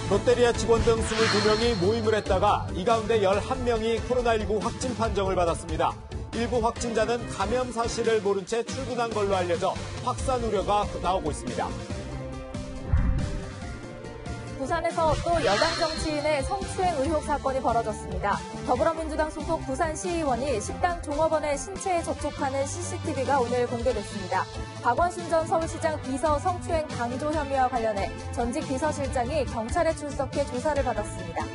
롯데리아 직원 등 22명이 모임을 했다가 이 가운데 11명이 코로나19 확진 판정을 받았습니다. 일부 확진자는 감염 사실을 모른 채 출근한 걸로 알려져 확산 우려가 나오고 있습니다. 부산에서 또 여당 정치인의 성추행 의혹 사건이 벌어졌습니다. 더불어민주당 소속 부산시의원이 식당 종업원의 신체에 접촉하는 CCTV가 오늘 공개됐습니다. 박원순 전 서울시장 비서 성추행 강조 혐의와 관련해 전직 비서실장이 경찰에 출석해 조사를 받았습니다.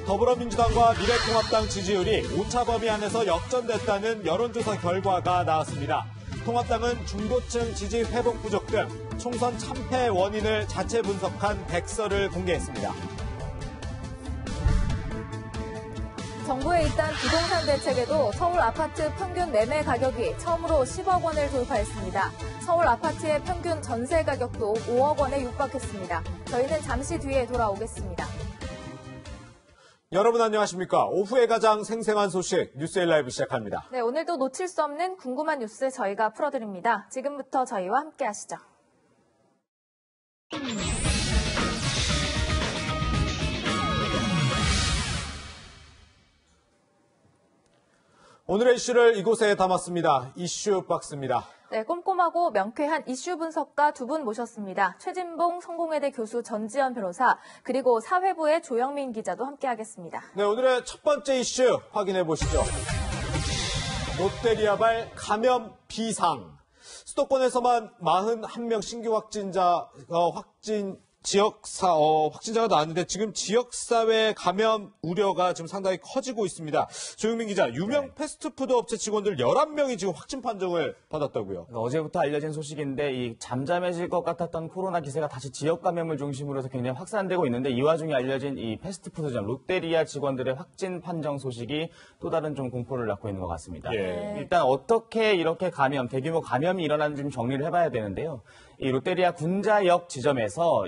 더불어민주당과 미래통합당 지지율이 오차범위 안에서 역전됐다는 여론조사 결과가 나왔습니다. 통합당은 중도층 지지 회복 부족 등 총선 참패 원인을 자체 분석한 백서를 공개했습니다. 정부의 일단 부동산 대책에도 서울 아파트 평균 매매 가격이 처음으로 10억 원을 돌파했습니다. 서울 아파트의 평균 전세 가격도 5억 원에 육박했습니다. 저희는 잠시 뒤에 돌아오겠습니다. 여러분 안녕하십니까? 오후에 가장 생생한 소식 뉴스에일 라이브 시작합니다. 네, 오늘도 놓칠 수 없는 궁금한 뉴스 저희가 풀어드립니다. 지금부터 저희와 함께 하시죠. 오늘의 이슈를 이곳에 담았습니다. 이슈 박스입니다. 네, 꼼꼼하고 명쾌한 이슈 분석가 두 분 모셨습니다. 최진봉 성공회대 교수 전지현 변호사, 그리고 사회부의 조영민 기자도 함께하겠습니다. 네, 오늘의 첫 번째 이슈 확인해 보시죠. 롯데리아발 감염 비상. 수도권에서만 41명 신규 확진자가 확진자가 나왔는데 지금 지역사회 감염 우려가 지금 상당히 커지고 있습니다. 조영민 기자, 유명 패스트푸드 업체 직원들 11명이 지금 확진 판정을 받았다고요. 어제부터 알려진 소식인데 이 잠잠해질 것 같았던 코로나 기세가 다시 지역 감염을 중심으로 해서 굉장히 확산되고 있는데 이 와중에 알려진 이 패스트푸드점 롯데리아 직원들의 확진 판정 소식이 또 다른 좀 공포를 낳고 있는 것 같습니다. 일단 어떻게 이렇게 대규모 감염이 일어나는지 좀 정리를 해봐야 되는데요. 이 롯데리아 군자역 지점에서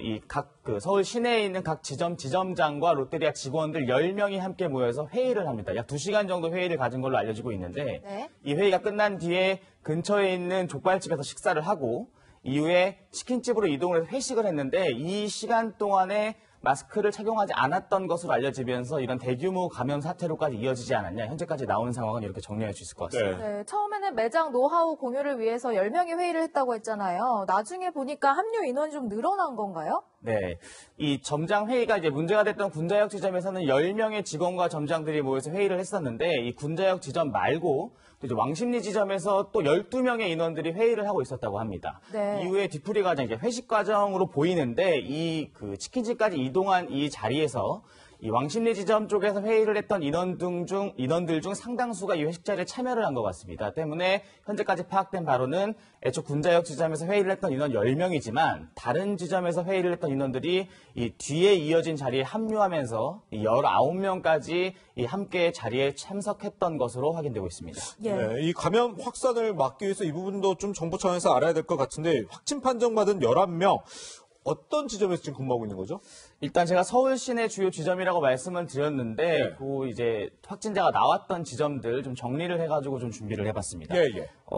서울 시내에 있는 각 지점장과 롯데리아 직원들 10명이 함께 모여서 회의를 합니다. 약 2시간 정도 회의를 가진 걸로 알려지고 있는데 이 회의가 끝난 뒤에 근처에 있는 족발집에서 식사를 하고 이후에 치킨집으로 이동을 해서 회식을 했는데 이 시간 동안에 마스크를 착용하지 않았던 것으로 알려지면서 이런 대규모 감염 사태로까지 이어지지 않았냐. 현재까지 나오는 상황은 이렇게 정리할 수 있을 것 같습니다. 네, 처음에는 매장 노하우 공유를 위해서 10명이 회의를 했다고 했잖아요. 나중에 보니까 합류 인원이 좀 늘어난 건가요? 네. 이 점장 회의가 이제 문제가 됐던 군자역 지점에서는 10명의 직원과 점장들이 모여서 회의를 했었는데 이 군자역 지점 말고 또 이제 왕십리 지점에서 또 12명의 인원들이 회의를 하고 있었다고 합니다. 이후에 뒤풀이 과정, 이제 회식 과정으로 보이는데 이 치킨집까지 이동한 이 자리에서 이 왕십리 지점 쪽에서 회의를 했던 인원들 중 상당수가 이 회식 자리에 참여를 한 것 같습니다. 때문에 현재까지 파악된 바로는 애초 군자역 지점에서 회의를 했던 인원 10명이지만 다른 지점에서 회의를 했던 인원들이 이 뒤에 이어진 자리에 합류하면서 이 19명까지 이 함께 자리에 참석했던 것으로 확인되고 있습니다. 네, 이 감염 확산을 막기 위해서 이 부분도 좀 정부 차원에서 알아야 될 것 같은데 확진 판정받은 11명 어떤 지점에서 지금 근무하고 있는 거죠? 일단 제가 서울 시내 주요 지점이라고 말씀을 드렸는데 이제 확진자가 나왔던 지점들 좀 정리를 해가지고 좀 준비를 해봤습니다.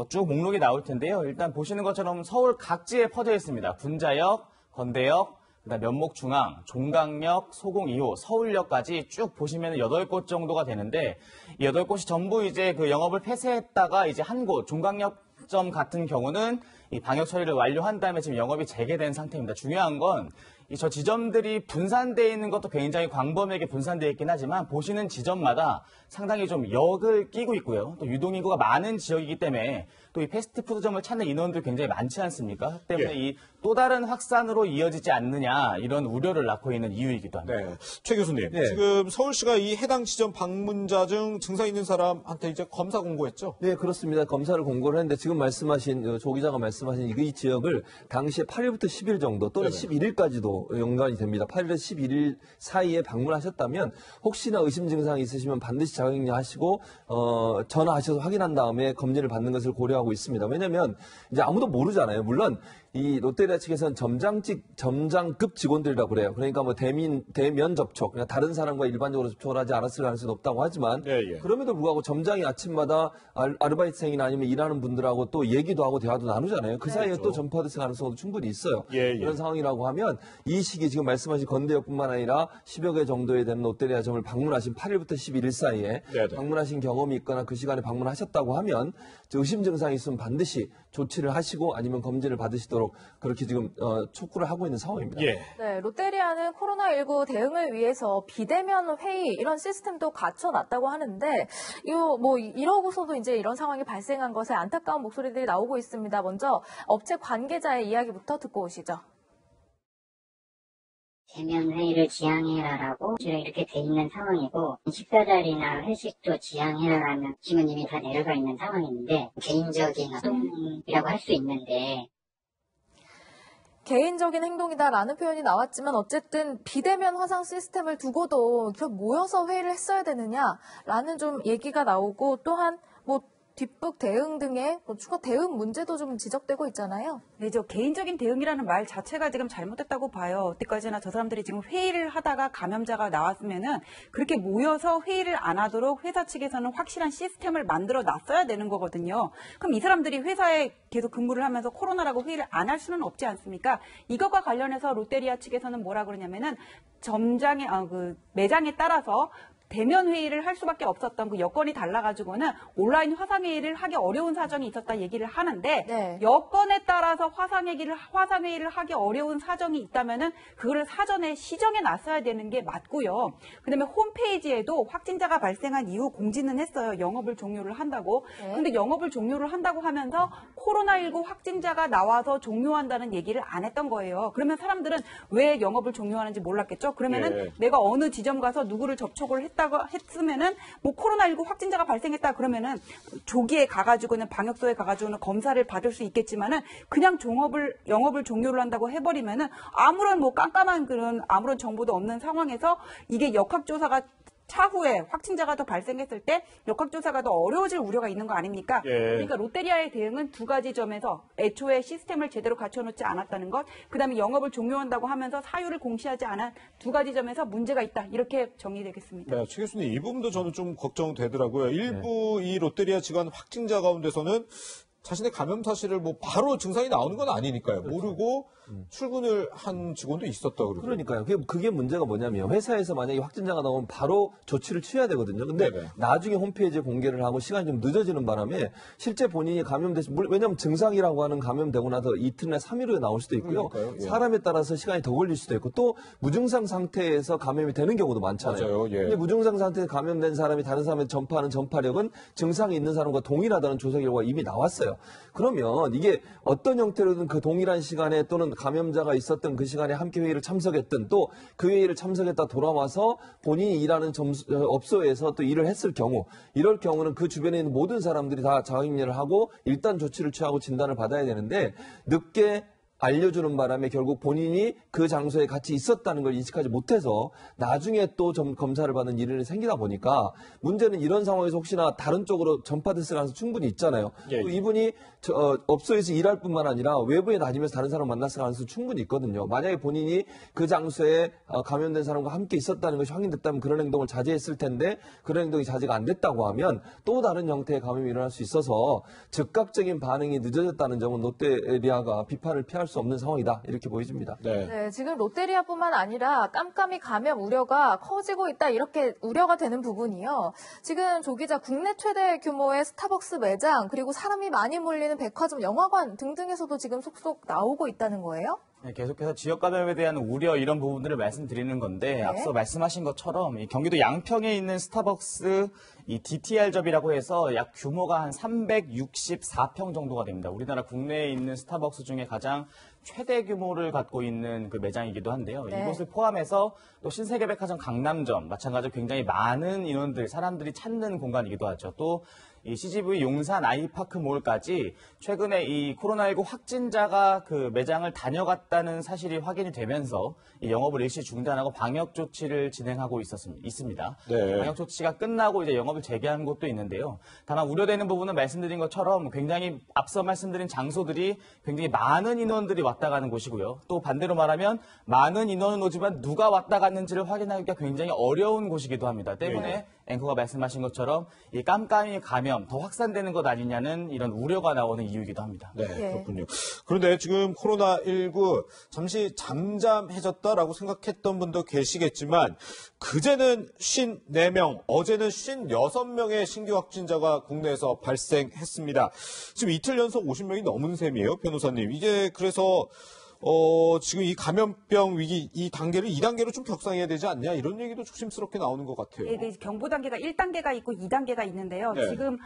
쭉 목록이 나올 텐데요. 일단 보시는 것처럼 서울 각지에 퍼져 있습니다. 군자역, 건대역, 그다음 면목중앙, 종강역, 소공 2호, 서울역까지 쭉 보시면 8곳 정도가 되는데 이 8곳이 전부 이제 그 영업을 폐쇄했다가 이제 한 곳, 종강역점 같은 경우는 이 방역 처리를 완료한 다음에 지금 영업이 재개된 상태입니다. 중요한 건 저 지점들이 분산되어 있는 것도 굉장히 광범위하게 분산되어 있긴 하지만 보시는 지점마다 상당히 좀 역을 끼고 있고요. 또 유동인구가 많은 지역이기 때문에 또 이 패스트푸드점을 찾는 인원들이 굉장히 많지 않습니까? 때문에 이 또 다른 확산으로 이어지지 않느냐 이런 우려를 낳고 있는 이유이기도 합니다. 최 교수님, 지금 서울시가 이 해당 지점 방문자 중 증상 있는 사람한테 이제 검사 공고했죠? 네, 그렇습니다. 검사를 공고를 했는데 지금 말씀하신 조 기자가 말씀하신 이 지역을 당시에 8일부터 10일 정도 또는 11일까지도 연관이 됩니다. 8일에서 11일 사이에 방문하셨다면 혹시나 의심 증상이 있으시면 반드시 자가격리하시고 전화하셔서 확인한 다음에 검진을 받는 것을 고려하고 있습니다. 왜냐하면 이제 아무도 모르잖아요. 물론 이 롯데리아 측에서는 점장급 직원들이라고 그래요. 그러니까 뭐 대면 접촉, 그냥 다른 사람과 일반적으로 접촉을 하지 않았을 가능성이 높다고 하지만 그럼에도 불구하고 점장이 아침마다 아르바이트생이나 아니면 일하는 분들하고 또 얘기도 하고 대화도 나누잖아요. 그 사이에 또 전파됐을 가능성도 충분히 있어요. 그런 상황이라고 하면 이 시기 지금 말씀하신 건대역뿐만 아니라 10여 개 정도에 되는 롯데리아점을 방문하신 8일부터 11일 사이에 방문하신 경험이 있거나 그 시간에 방문하셨다고 하면 의심 증상이 있으면 반드시 조치를 하시고 아니면 검진을 받으시도록 그렇게 지금 촉구를 하고 있는 상황입니다. 네, 롯데리아는 코로나19 대응을 위해서 비대면 회의 이런 시스템도 갖춰놨다고 하는데 이러고서도 이제 이런 상황이 발생한 것에 안타까운 목소리들이 나오고 있습니다. 먼저 업체 관계자의 이야기부터 듣고 오시죠. 대면 회의를 지향해라라고 이렇게 돼 있는 상황이고 식사 자리나 회식도 지향해라라는 지금 이미 다 내려가 있는 상황인데 개인적인 활동이라고 할 수 있는데 개인적인 행동이다라는 표현이 나왔지만 어쨌든 비대면 화상 시스템을 두고도 모여서 회의를 했어야 되느냐라는 좀 얘기가 나오고 또한 뒷북 대응 등의 추가 대응 문제도 좀 지적되고 있잖아요. 네, 저 개인적인 대응이라는 말 자체가 지금 잘못됐다고 봐요. 어때까지나 저 사람들이 지금 회의를 하다가 감염자가 나왔으면은 그렇게 모여서 회의를 안 하도록 회사 측에서는 확실한 시스템을 만들어 놨어야 되는 거거든요. 그럼 이 사람들이 회사에 계속 근무를 하면서 코로나라고 회의를 안 할 수는 없지 않습니까? 이것과 관련해서 롯데리아 측에서는 뭐라 그러냐면은 매장에 따라서 대면 회의를 할 수밖에 없었던 그 여건이 달라가지고는 온라인 화상회의를 하기 어려운 사정이 있었다 얘기를 하는데 여건에 따라서 화상회의를 하기 어려운 사정이 있다면은 그거를 사전에 시정해 놨어야 되는 게 맞고요. 그다음에 홈페이지에도 확진자가 발생한 이후 공지는 했어요. 영업을 종료를 한다고. 근데 영업을 종료를 한다고 하면서 코로나19 확진자가 나와서 종료한다는 얘기를 안 했던 거예요. 그러면 사람들은 왜 영업을 종료하는지 몰랐겠죠? 그러면은 내가 어느 지점 가서 누구를 접촉을 했으면은 코로나19 확진자가 발생했다 그러면은 조기에 가가지고는 방역소에 가가지고는 검사를 받을 수 있겠지만은 그냥 영업을 종료를 한다고 해버리면은 아무런 깜깜한 그런 아무런 정보도 없는 상황에서 이게 역학조사가 차후에 확진자가 더 발생했을 때 역학조사가 더 어려워질 우려가 있는 거 아닙니까? 그러니까 롯데리아의 대응은 두 가지 점에서 애초에 시스템을 제대로 갖춰놓지 않았다는 것, 그다음에 영업을 종료한다고 하면서 사유를 공시하지 않은 두 가지 점에서 문제가 있다. 이렇게 정리되겠습니다. 네, 최 교수님 이 부분도 저는 좀 걱정되더라고요. 일부 이 롯데리아 직원 확진자 가운데서는 자신의 감염 사실을 바로 증상이 나오는 건 아니니까요. 모르고 출근을 한 직원도 있었다 그러더라고요. 그러니까요. 그게 문제가 뭐냐면 회사에서 만약에 확진자가 나오면 바로 조치를 취해야 되거든요. 근데 나중에 홈페이지에 공개를 하고 시간이 좀 늦어지는 바람에 실제 본인이 감염돼서 왜냐하면 증상이라고 하는 감염되고 나서 이틀이나 3일 후에 나올 수도 있고요. 사람에 따라서 시간이 더 걸릴 수도 있고 또 무증상 상태에서 감염이 되는 경우도 많잖아요. 근데 무증상 상태에서 감염된 사람이 다른 사람에 전파하는 전파력은 증상이 있는 사람과 동일하다는 조사 결과가 이미 나왔어요. 그러면 이게 어떤 형태로든 그 동일한 시간에 또는 감염자가 있었던 그 시간에 함께 회의를 참석했던 또 그 회의를 참석했다 돌아와서 본인이 일하는 업소에서 또 일을 했을 경우 이럴 경우는 그 주변에 있는 모든 사람들이 다 자가격리를 하고 일단 조치를 취하고 진단을 받아야 되는데 늦게 알려주는 바람에 결국 본인이 그 장소에 같이 있었다는 걸 인식하지 못해서 나중에 또 검사를 받는 일이 생기다 보니까 문제는 이런 상황에서 혹시나 다른 쪽으로 전파됐을 가능성이 충분히 있잖아요. 또 이분이 업소에서 일할 뿐만 아니라 외부에 다니면서 다른 사람 만났을 가능성이 충분히 있거든요. 만약에 본인이 그 장소에 감염된 사람과 함께 있었다는 것이 확인됐다면 그런 행동을 자제했을 텐데 그런 행동이 자제가 안 됐다고 하면 또 다른 형태의 감염이 일어날 수 있어서 즉각적인 반응이 늦어졌다는 점은 롯데리아가 비판을 피할 수 없는 상황이다 이렇게 보여집니다. 네, 지금 롯데리아뿐만 아니라 깜깜이 감염 우려가 커지고 있다 이렇게 우려가 되는 부분이요. 지금 조 기자 국내 최대 규모의 스타벅스 매장 그리고 사람이 많이 몰리는 백화점, 영화관 등등에서도 지금 속속 나오고 있다는 거예요? 네, 계속해서 지역 감염에 대한 우려 이런 부분들을 말씀드리는 건데 앞서 말씀하신 것처럼 이 경기도 양평에 있는 스타벅스 이 DTR점이라고 해서 약 규모가 한 364평 정도가 됩니다. 우리나라 국내에 있는 스타벅스 중에 가장 최대 규모를 갖고 있는 그 매장이기도 한데요. 이곳을 포함해서 또 신세계백화점 강남점 마찬가지로 굉장히 많은 인원들, 사람들이 찾는 공간이기도 하죠. 또 이 CGV 용산 아이파크몰까지 최근에 이 코로나19 확진자가 그 매장을 다녀갔다는 사실이 확인이 되면서 이 영업을 일시 중단하고 방역 조치를 진행하고 있습니다. 방역 조치가 끝나고 이제 영업을 재개한 곳도 있는데요. 다만 우려되는 부분은 말씀드린 것처럼 굉장히 앞서 말씀드린 장소들이 굉장히 많은 인원들이 왔다 가는 곳이고요. 또 반대로 말하면 많은 인원은 오지만 누가 왔다 갔는지를 확인하기가 굉장히 어려운 곳이기도 합니다. 때문에 앵커가 말씀하신 것처럼 이 깜깜이 감염 더 확산되는 것 아니냐는 이런 우려가 나오는 이유이기도 합니다. 네, 그렇군요. 그런데 지금 코로나19 잠시 잠잠해졌다라고 생각했던 분도 계시겠지만 그제는 54명, 어제는 56명의 신규 확진자가 국내에서 발생했습니다. 지금 이틀 연속 50명이 넘은 셈이에요, 변호사님. 이게 그래서 지금 이 감염병 위기 이 단계를 2단계로 좀 격상해야 되지 않냐 이런 얘기도 조심스럽게 나오는 것 같아요. 네, 경보 단계가 1단계가 있고 2단계가 있는데요. 지금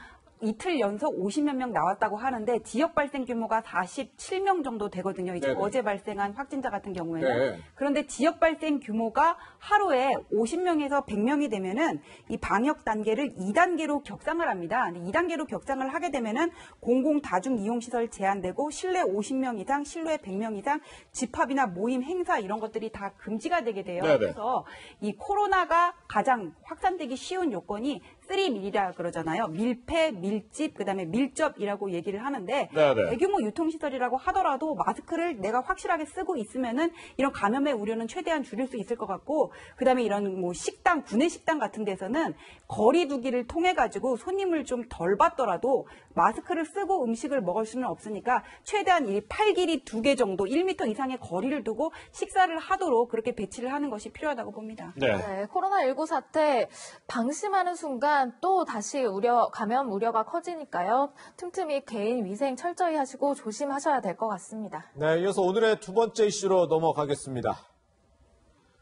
이틀 연속 50몇 명 나왔다고 하는데 지역 발생 규모가 47명 정도 되거든요. 이제 어제 발생한 확진자 같은 경우에는. 그런데 지역 발생 규모가 하루에 50명에서 100명이 되면은 이 방역 단계를 2단계로 격상을 합니다. 2단계로 격상을 하게 되면은 공공 다중 이용 시설 제한되고 실내 50명 이상, 실외 100명 이상 집합이나 모임, 행사 이런 것들이 다 금지가 되게 돼요. 그래서 이 코로나가 가장 확산되기 쉬운 요건이 3밀이라 그러잖아요. 밀폐, 밀집, 그다음에 밀접이라고 얘기를 하는데 대규모 유통시설이라고 하더라도 마스크를 내가 확실하게 쓰고 있으면은 이런 감염의 우려는 최대한 줄일 수 있을 것 같고 그다음에 이런 뭐 식당, 구내식당 같은 데서는 거리 두기를 통해 가지고 손님을 좀 덜 받더라도 마스크를 쓰고 음식을 먹을 수는 없으니까 최대한 이 팔길이 2개 정도 1m 이상의 거리를 두고 식사를 하도록 그렇게 배치를 하는 것이 필요하다고 봅니다. 네, 코로나19 사태 방심하는 순간 또 다시 감염 우려가 커지니까요. 틈틈이 개인 위생 철저히 하시고 조심하셔야 될 것 같습니다. 네, 이어서 오늘의 두 번째 이슈로 넘어가겠습니다.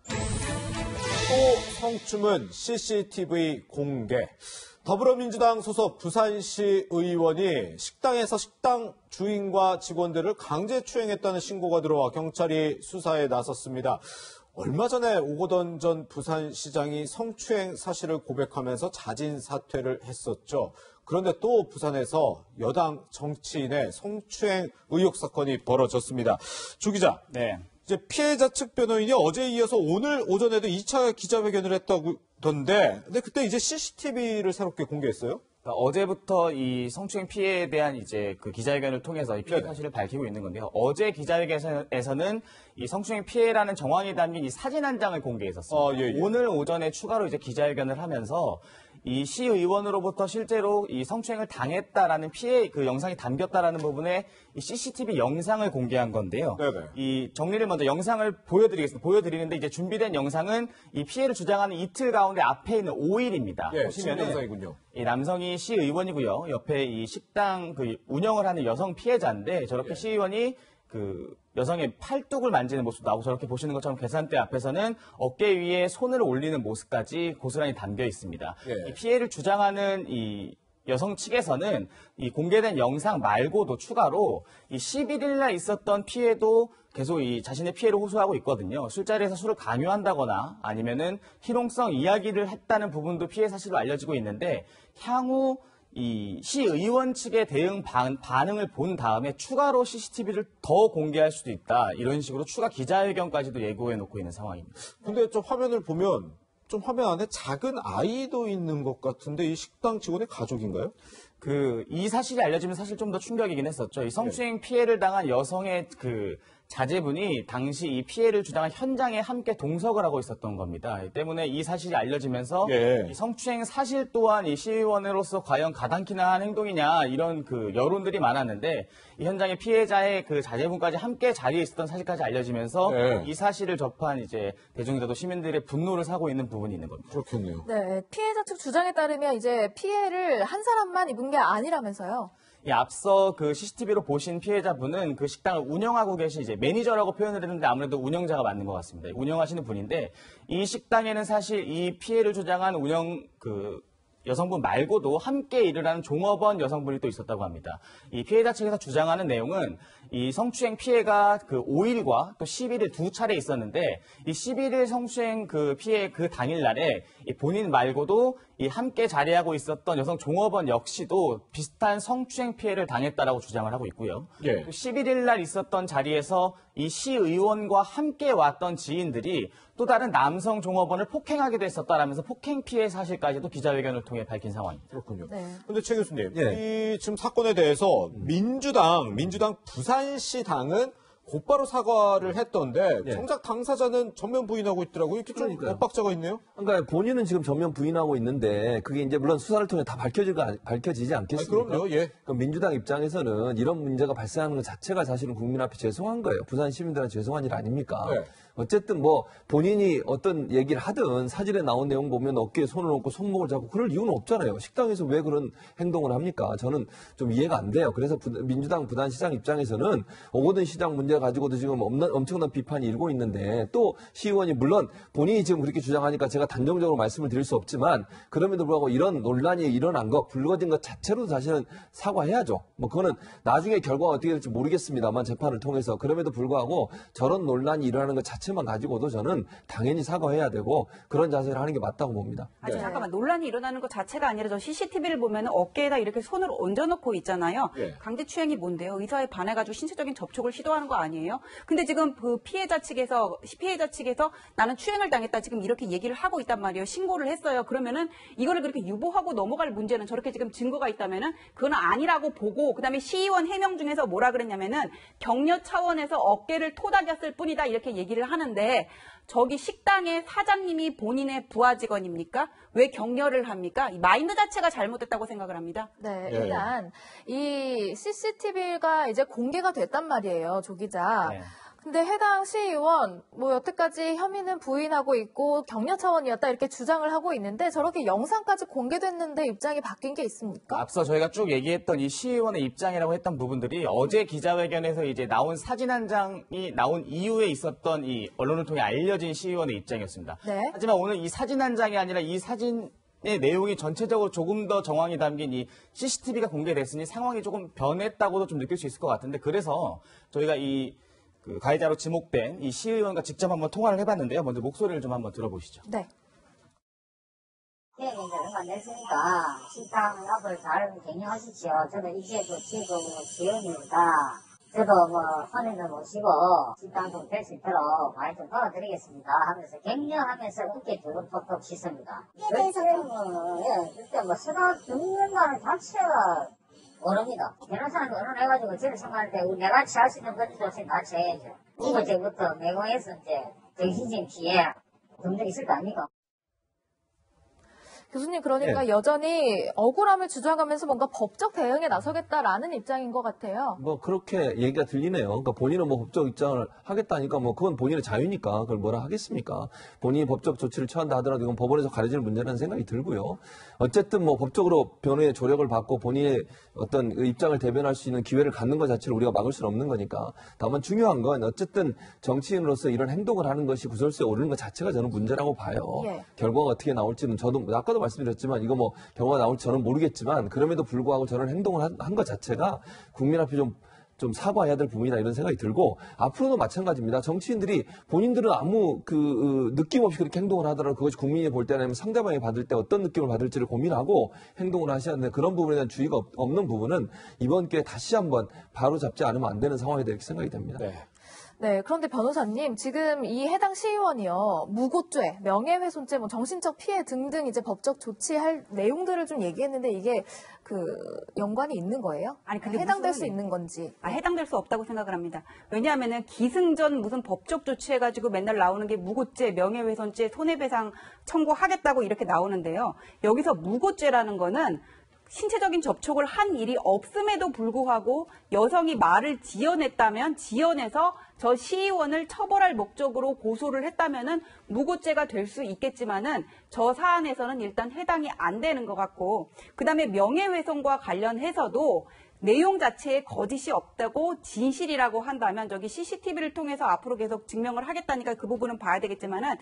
또 성추문 CCTV 공개. 더불어민주당 소속 부산시 의원이 식당에서 식당 주인과 직원들을 강제 추행했다는 신고가 들어와 경찰이 수사에 나섰습니다. 얼마 전에 오거돈 전 부산시장이 성추행 사실을 고백하면서 자진 사퇴를 했었죠. 그런데 또 부산에서 여당 정치인의 성추행 의혹 사건이 벌어졌습니다. 조 기자, 이제 피해자 측 변호인이 어제에 이어서 오늘 오전에도 2차 기자회견을 했다던데, 근데 그때 이제 CCTV를 새롭게 공개했어요? 그러니까 어제부터 이 성추행 피해에 대한 이제 그 기자회견을 통해서 이 피해 사실을 밝히고 있는 건데요. 어제 기자회견에서는 이 성추행 피해라는 정황이 담긴 이 사진 한 장을 공개했었습니다. 오늘 오전에 추가로 이제 기자회견을 하면서 이 시의원으로부터 실제로 이 성추행을 당했다라는 피해 그 영상이 담겼다라는 부분에 이 CCTV 영상을 공개한 건데요. 이 정리를 먼저 영상을 보여드리겠습니다. 보여드리는데 이제 준비된 영상은 이 피해를 주장하는 이틀 가운데 앞에 있는 5일입니다. 보시면은 영상이군요. 이 남성이 시의원이고요. 옆에 이 식당 그 운영을 하는 여성 피해자인데 저렇게 시의원이 그 여성의 팔뚝을 만지는 모습도 나오고 저렇게 보시는 것처럼 계산대 앞에서는 어깨 위에 손을 올리는 모습까지 고스란히 담겨 있습니다. 이 피해를 주장하는 이 여성 측에서는 이 공개된 영상 말고도 추가로 이 11일 날 있었던 피해도 계속 이 자신의 피해를 호소하고 있거든요. 술자리에서 술을 강요한다거나 아니면은 희롱성 이야기를 했다는 부분도 피해 사실로 알려지고 있는데 향후 이 시의원 측의 대응 반응을 본 다음에 추가로 CCTV를 더 공개할 수도 있다. 이런 식으로 추가 기자회견까지도 예고해 놓고 있는 상황입니다. 근데 좀 화면을 보면 좀 화면 안에 작은 아이도 있는 것 같은데 이 식당 직원의 가족인가요? 이 사실이 알려지면 사실 좀 더 충격이긴 했었죠. 이 성추행 피해를 당한 여성의 그 자제분이 당시 이 피해를 주장한 현장에 함께 동석을 하고 있었던 겁니다. 때문에 이 사실이 알려지면서 이 성추행 사실 또한 이 시의원으로서 과연 가당키나 한 행동이냐 이런 그 여론들이 많았는데 이 현장의 피해자의 그 자제분까지 함께 자리에 있었던 사실까지 알려지면서 이 사실을 접한 이제 대중들도 시민들의 분노를 사고 있는 부분이 있는 겁니다. 그렇겠네요. 네, 피해자 측 주장에 따르면 이제 피해를 한 사람만 입은 게 아니라면서요. 앞서 그 CCTV로 보신 피해자분은 그 식당을 운영하고 계신 이제 매니저라고 표현을 했는데 아무래도 운영자가 맞는 것 같습니다. 운영하시는 분인데 이 식당에는 사실 이 피해를 주장한 여성분 말고도 함께 일을 하는 종업원 여성분이 또 있었다고 합니다. 이 피해자 측에서 주장하는 내용은 이 성추행 피해가 그 5일과 또 11일 두 차례 있었는데 이 11일 성추행 그 피해 그 당일날에 이 본인 말고도 이 함께 자리하고 있었던 여성 종업원 역시도 비슷한 성추행 피해를 당했다라고 주장을 하고 있고요. 또 11일 날 있었던 자리에서 이 시의원과 함께 왔던 지인들이 또 다른 남성 종업원을 폭행하기도 했었다라면서 폭행 피해 사실까지도 기자회견을 통해 밝힌 상황입니다. 그렇군요. 그런데 최 교수님, 이 지금 사건에 대해서 민주당 부산시 당은 곧바로 사과를 했던데 정작 당사자는 전면 부인하고 있더라고요. 이렇게 좀 엇박자가 있네요. 그러니까 본인은 지금 전면 부인하고 있는데 그게 이제 물론 수사를 통해 다 밝혀지지 않겠습니까? 그럼요. 예. 그럼 민주당 입장에서는 이런 문제가 발생하는 것 자체가 사실은 국민 앞에 죄송한 거예요. 부산 시민들한테 죄송한 일 아닙니까? 네. 어쨌든 뭐 본인이 어떤 얘기를 하든 사진에 나온 내용 보면 어깨에 손을 얹고 손목을 잡고 그럴 이유는 없잖아요. 식당에서 왜 그런 행동을 합니까? 저는 좀 이해가 안 돼요. 그래서 민주당 부산시장 입장에서는 오거돈 시장 문제 가지고도 지금 엄청난 비판이 일고 있는데 또 시의원이 물론 본인이 지금 그렇게 주장하니까 제가 단정적으로 말씀을 드릴 수 없지만 그럼에도 불구하고 이런 논란이 일어난 것, 불거진 것 자체로도 사실은 사과해야죠. 뭐 그거는 나중에 결과가 어떻게 될지 모르겠습니다만 재판을 통해서 그럼에도 불구하고 저런 논란이 일어나는 것 자체만 가지고도 저는 당연히 사과해야 되고 그런 자세를 하는 게 맞다고 봅니다. 아니, 잠깐만. 논란이 일어나는 것 자체가 아니라 저 CCTV를 보면 어깨에다 이렇게 손을 얹어놓고 있잖아요. 강제추행이 뭔데요? 의사에 반해가지고 신체적인 접촉을 시도하는 거 아니에요? 근데 지금 그 피해자 측에서 나는 추행을 당했다 지금 이렇게 얘기를 하고 있단 말이에요. 신고를 했어요. 그러면은 이거를 그렇게 유보하고 넘어갈 문제는 저렇게 지금 증거가 있다면은 그건 아니라고 보고 그다음에 시의원 해명 중에서 뭐라 그랬냐면은 격려 차원에서 어깨를 토닥였을 뿐이다 이렇게 얘기를 하는데 저기 식당의 사장님이 본인의 부하 직원입니까? 왜 격려를 합니까? 이 마인드 자체가 잘못됐다고 생각을 합니다. 네, 일단 이 CCTV가 이제 공개가 됐단 말이에요, 조 기자. 네. 근데 해당 시의원 뭐 여태까지 혐의는 부인하고 있고 격려 차원이었다 이렇게 주장을 하고 있는데 저렇게 영상까지 공개됐는데 입장이 바뀐 게 있습니까? 앞서 저희가 쭉 얘기했던 이 시의원의 입장이라고 했던 부분들이 어제 기자회견에서 이제 나온 사진 한 장이 나온 이후에 있었던 이 언론을 통해 알려진 시의원의 입장이었습니다. 네. 하지만 오늘 이 사진 한 장이 아니라 이 사진의 내용이 전체적으로 조금 더 정황이 담긴 이 CCTV가 공개됐으니 상황이 조금 변했다고도 좀 느낄 수 있을 것 같은데 그래서 저희가 그 가해자로 지목된 이 시의원과 직접 한번 통화를 해봤는데요. 먼저 목소리를 좀 한번 들어보시죠. 네. 네, 이제 얼마 안 됐으니까 식당 앞을 잘 경영하십시오. 저는 이게 지금 지원입니다. 저도 손님들 모시고 식당 좀 될 수 있도록 많이 좀 도와드리겠습니다 하면서 격려하면서 어깨 두루 톡톡 씻습니다. 그때는 일단 서다 죽는다는 자체가 모릅니다. 변호사한테 언론해가지고 저를 생각할 때 내가 취할 수 있는 것도 없으니 같이 해야죠. 이거제부터 매공해서 이제 정신적인 피해 등등 있을 거 아닙니까? 교수님 그러니까 여전히 억울함을 주장하면서 뭔가 법적 대응에 나서겠다라는 입장인 것 같아요. 뭐 그렇게 얘기가 들리네요. 그러니까 본인은 뭐 법적 입장을 하겠다니까 뭐 그건 본인의 자유니까 그걸 뭐라 하겠습니까? 본인이 법적 조치를 취한다 하더라도 이건 법원에서 가려질 문제라는 생각이 들고요. 어쨌든 뭐 법적으로 변호의 조력을 받고 본인의 어떤 입장을 대변할 수 있는 기회를 갖는 것 자체를 우리가 막을 수는 없는 거니까. 다만 중요한 건 어쨌든 정치인으로서 이런 행동을 하는 것이 구설수에 오르는 것 자체가 저는 문제라고 봐요. 결과가 어떻게 나올지는 저도 아까도 말씀드렸지만 이거 뭐 결과가 나올지 저는 모르겠지만 그럼에도 불구하고 저런 행동을 한 것 자체가 국민 앞에 좀 사과해야 될 부분이다 이런 생각이 들고 앞으로도 마찬가지입니다. 정치인들이 본인들은 아무 느낌 없이 그렇게 행동을 하더라도 그것이 국민이 볼 때나 아니면 상대방이 받을 때 어떤 느낌을 받을지를 고민하고 행동을 하셔야 하는데 그런 부분에 대한 주의가 없는 부분은 이번 기회에 다시 한번 바로 잡지 않으면 안 되는 상황이다 이렇게 생각이 됩니다. 네, 그런데 변호사님, 지금 이 해당 시의원이요, 무고죄, 명예훼손죄, 뭐 정신적 피해 등등 이제 법적 조치할 내용들을 좀 얘기했는데 이게 연관이 있는 거예요? 아니, 근데 해당될 수 있는 건지. 해당될 수 없다고 생각을 합니다. 왜냐하면은 기승전 무슨 법적 조치해가지고 맨날 나오는 게 무고죄, 명예훼손죄, 손해배상 청구하겠다고 이렇게 나오는데요. 여기서 무고죄라는 거는 신체적인 접촉을 한 일이 없음에도 불구하고 여성이 말을 지어냈다면 지어내서 저 시의원을 처벌할 목적으로 고소를 했다면은 무고죄가 될 수 있겠지만은 저 사안에서는 일단 해당이 안 되는 것 같고 그다음에 명예훼손과 관련해서도 내용 자체에 거짓이 없다고 진실이라고 한다면 저기 CCTV를 통해서 앞으로 계속 증명을 하겠다니까 그 부분은 봐야 되겠지만은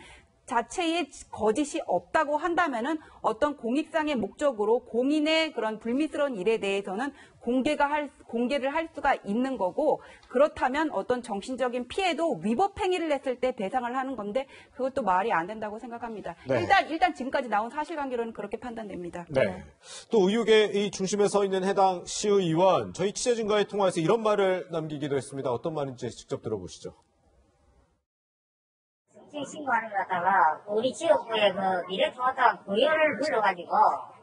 자체에 거짓이 없다고 한다면은 어떤 공익상의 목적으로 공인의 그런 불미스러운 일에 대해서는 공개를 할 수가 있는 거고 그렇다면 어떤 정신적인 피해도 위법 행위를 했을 때 배상을 하는 건데 그것도 말이 안 된다고 생각합니다. 일단 지금까지 나온 사실관계로는 그렇게 판단됩니다. 또 의혹의 이 중심에 서 있는 해당 시의원 저희 취재진과의 통화에서 이런 말을 남기기도 했습니다. 어떤 말인지 직접 들어보시죠. 신고하는 것 갖다가 우리 지역구에 미래통합당 구역을 불러가지고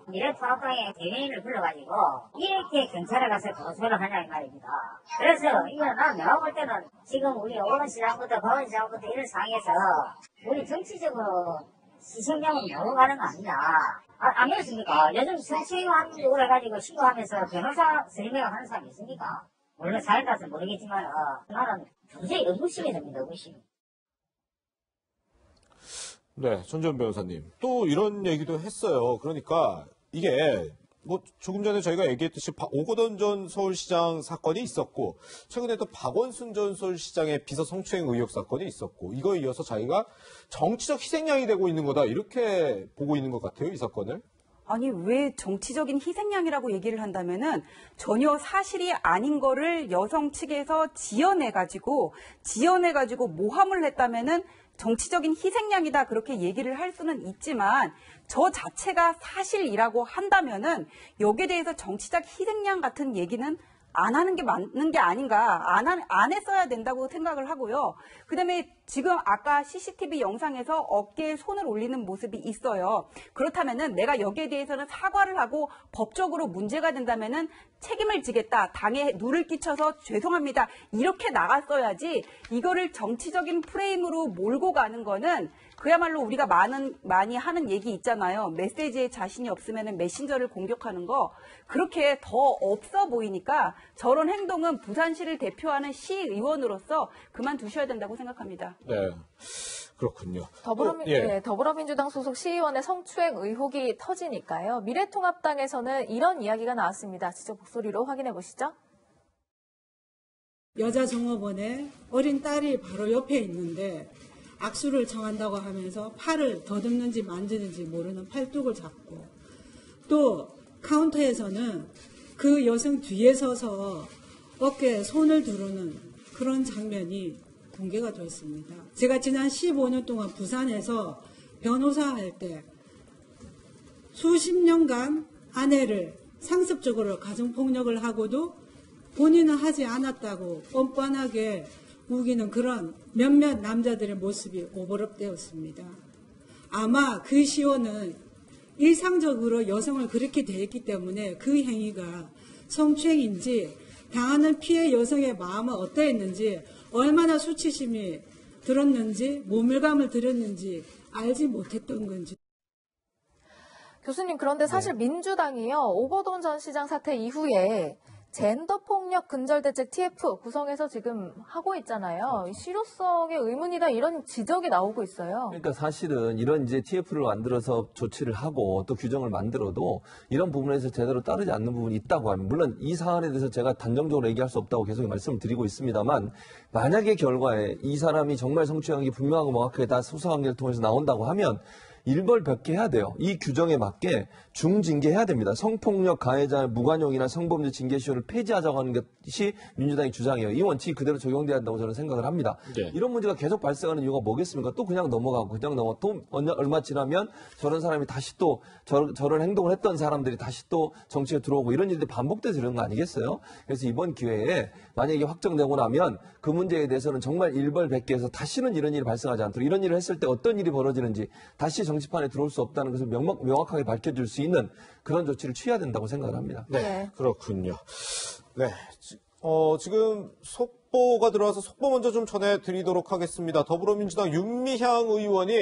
미래통합당의 대변인을 불러가지고 이렇게 경찰에 가서 고소를 하냐 이 말입니다. 그래서 이거 내가 볼 때는 지금 우리 오건 시장부터 박원 시장부터 이런 상황에서 우리 정치적으로 희생양은 넘어가는 거 아니냐. 안 그렇습니까? 요즘 정치인으로 해가지고 신고하면서 변호사 3명 하는 사람이 있습니까? 물론 사회라서 모르겠지만 나는 도저히 의구심이 듭니다. 의구심. 네, 전지현 변호사님. 또 이런 얘기도 했어요. 그러니까 이게 뭐 조금 전에 저희가 얘기했듯이 오거돈 전 서울시장 사건이 있었고 최근에 또 박원순 전 서울시장의 비서 성추행 의혹 사건이 있었고 이거에 이어서 자기가 정치적 희생양이 되고 있는 거다 이렇게 보고 있는 것 같아요. 이 사건을. 아니 왜 정치적인 희생양이라고 얘기를 한다면은 전혀 사실이 아닌 거를 여성 측에서 지어내가지고 모함을 했다면은 정치적인 희생양이다 그렇게 얘기를 할 수는 있지만 저 자체가 사실이라고 한다면은 여기에 대해서 정치적 희생양 같은 얘기는 안 하는 게 맞는 게 아닌가, 안 했어야 된다고 생각을 하고요. 그다음에 지금 아까 CCTV 영상에서 어깨에 손을 올리는 모습이 있어요. 그렇다면은 내가 여기에 대해서는 사과를 하고 법적으로 문제가 된다면은 책임을 지겠다. 당에 누를 끼쳐서 죄송합니다. 이렇게 나갔어야지 이거를 정치적인 프레임으로 몰고 가는 거는 그야말로 우리가 많이 하는 얘기 있잖아요. 메시지에 자신이 없으면 메신저를 공격하는 거. 그렇게 더 없어 보이니까 저런 행동은 부산시를 대표하는 시의원으로서 그만두셔야 된다고 생각합니다. 네, 그렇군요. 더불어민주당 소속 시의원의 성추행 의혹이 터지니까요. 미래통합당에서는 이런 이야기가 나왔습니다. 직접 목소리로 확인해 보시죠. 여자 종업원에 어린 딸이 바로 옆에 있는데 악수를 청한다고 하면서 팔을 더듬는지 만지는지 모르는 팔뚝을 잡고 또 카운터에서는 그 여성 뒤에 서서 어깨에 손을 두르는 그런 장면이 공개가 됐습니다. 제가 지난 15년 동안 부산에서 변호사 할 때 수십 년간 아내를 상습적으로 가정폭력을 하고도 본인은 하지 않았다고 뻔뻔하게 우기는 그런 몇몇 남자들의 모습이 오버랩되었습니다. 아마 그 시원은 일상적으로 여성을 그렇게 대했기 때문에 그 행위가 성추행인지 당하는 피해 여성의 마음은 어떠했는지 얼마나 수치심이 들었는지 모멸감을 들었는지 알지 못했던 건지. 교수님 그런데 사실 민주당이요. 오거돈 전 시장 사태 이후에 젠더폭력 근절대책 TF 구성해서 지금 하고 있잖아요. 실효성의 의문이다 이런 지적이 나오고 있어요. 그러니까 사실은 이런 이제 TF를 만들어서 조치를 하고 또 규정을 만들어도 이런 부분에서 제대로 따르지 않는 부분이 있다고 하면 물론 이 사안에 대해서 제가 단정적으로 얘기할 수 없다고 계속 말씀을 드리고 있습니다만 만약에 결과에 이 사람이 정말 성추행한 게 분명하고 명확하게 다 수사관계를 통해서 나온다고 하면 일벌백계해야 돼요. 이 규정에 맞게 중징계해야 됩니다. 성폭력 가해자의 무관용이나 성범죄 징계시효를 폐지하자고 하는 것이 민주당의 주장이에요. 이 원칙이 그대로 적용돼야 한다고 저는 생각을 합니다. 네. 이런 문제가 계속 발생하는 이유가 뭐겠습니까? 또 그냥 넘어가고 또 얼마 지나면 저런 사람이 다시 또 저런 행동을 했던 사람들이 다시 또 정치에 들어오고 이런 일들이 반복돼서 이런 거 아니겠어요? 그래서 이번 기회에 만약에 확정되고 나면 그 문제에 대해서는 정말 일벌백계해서 다시는 이런 일이 발생하지 않도록 이런 일을 했을 때 어떤 일이 벌어지는지 다시 정치판에 들어올 수 없다는 것을 명확하게 밝혀줄 수 있는 그런 조치를 취해야 된다고 생각을 합니다. 네, 그렇군요. 네, 지금 속보가 들어와서 속보 먼저 좀 전해드리도록 하겠습니다. 더불어민주당 윤미향 의원이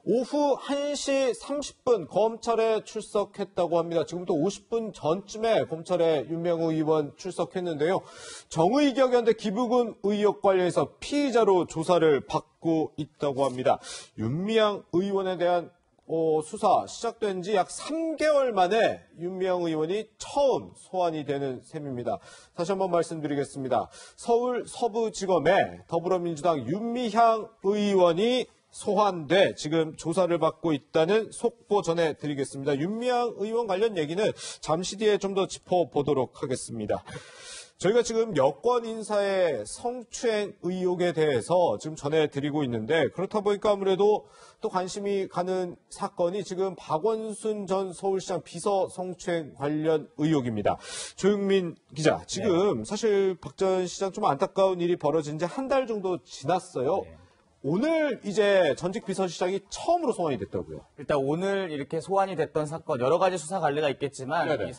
오후 1시 30분 검찰에 출석했다고 합니다. 지금부터 50분 전쯤에 검찰에 윤미향 의원 출석했는데요. 정의격연대 기부금 의혹 관련해서 피의자로 조사를 받고 있다고 합니다. 윤미향 의원에 대한 수사 시작된 지 약 3개월 만에 윤미향 의원이 처음 소환이 되는 셈입니다. 다시 한번 말씀드리겠습니다. 서울 서부지검에 더불어민주당 윤미향 의원이 소환돼 지금 조사를 받고 있다는 속보 전해드리겠습니다. 윤미향 의원 관련 얘기는 잠시 뒤에 좀 더 짚어보도록 하겠습니다. 저희가 지금 여권 인사의 성추행 의혹에 대해서 지금 전해드리고 있는데 그렇다 보니까 아무래도 또 관심이 가는 사건이 지금 박원순 전 서울시장 비서 성추행 관련 의혹입니다. 조용민 기자, 지금 사실 박 전 시장 좀 안타까운 일이 벌어진 지 한 달 정도 지났어요. 오늘 이제 전직 비서실장이 처음으로 소환이 됐다고요. 일단 오늘 이렇게 소환이 됐던 사건 여러 가지 수사 관례가 있겠지만 네네. 이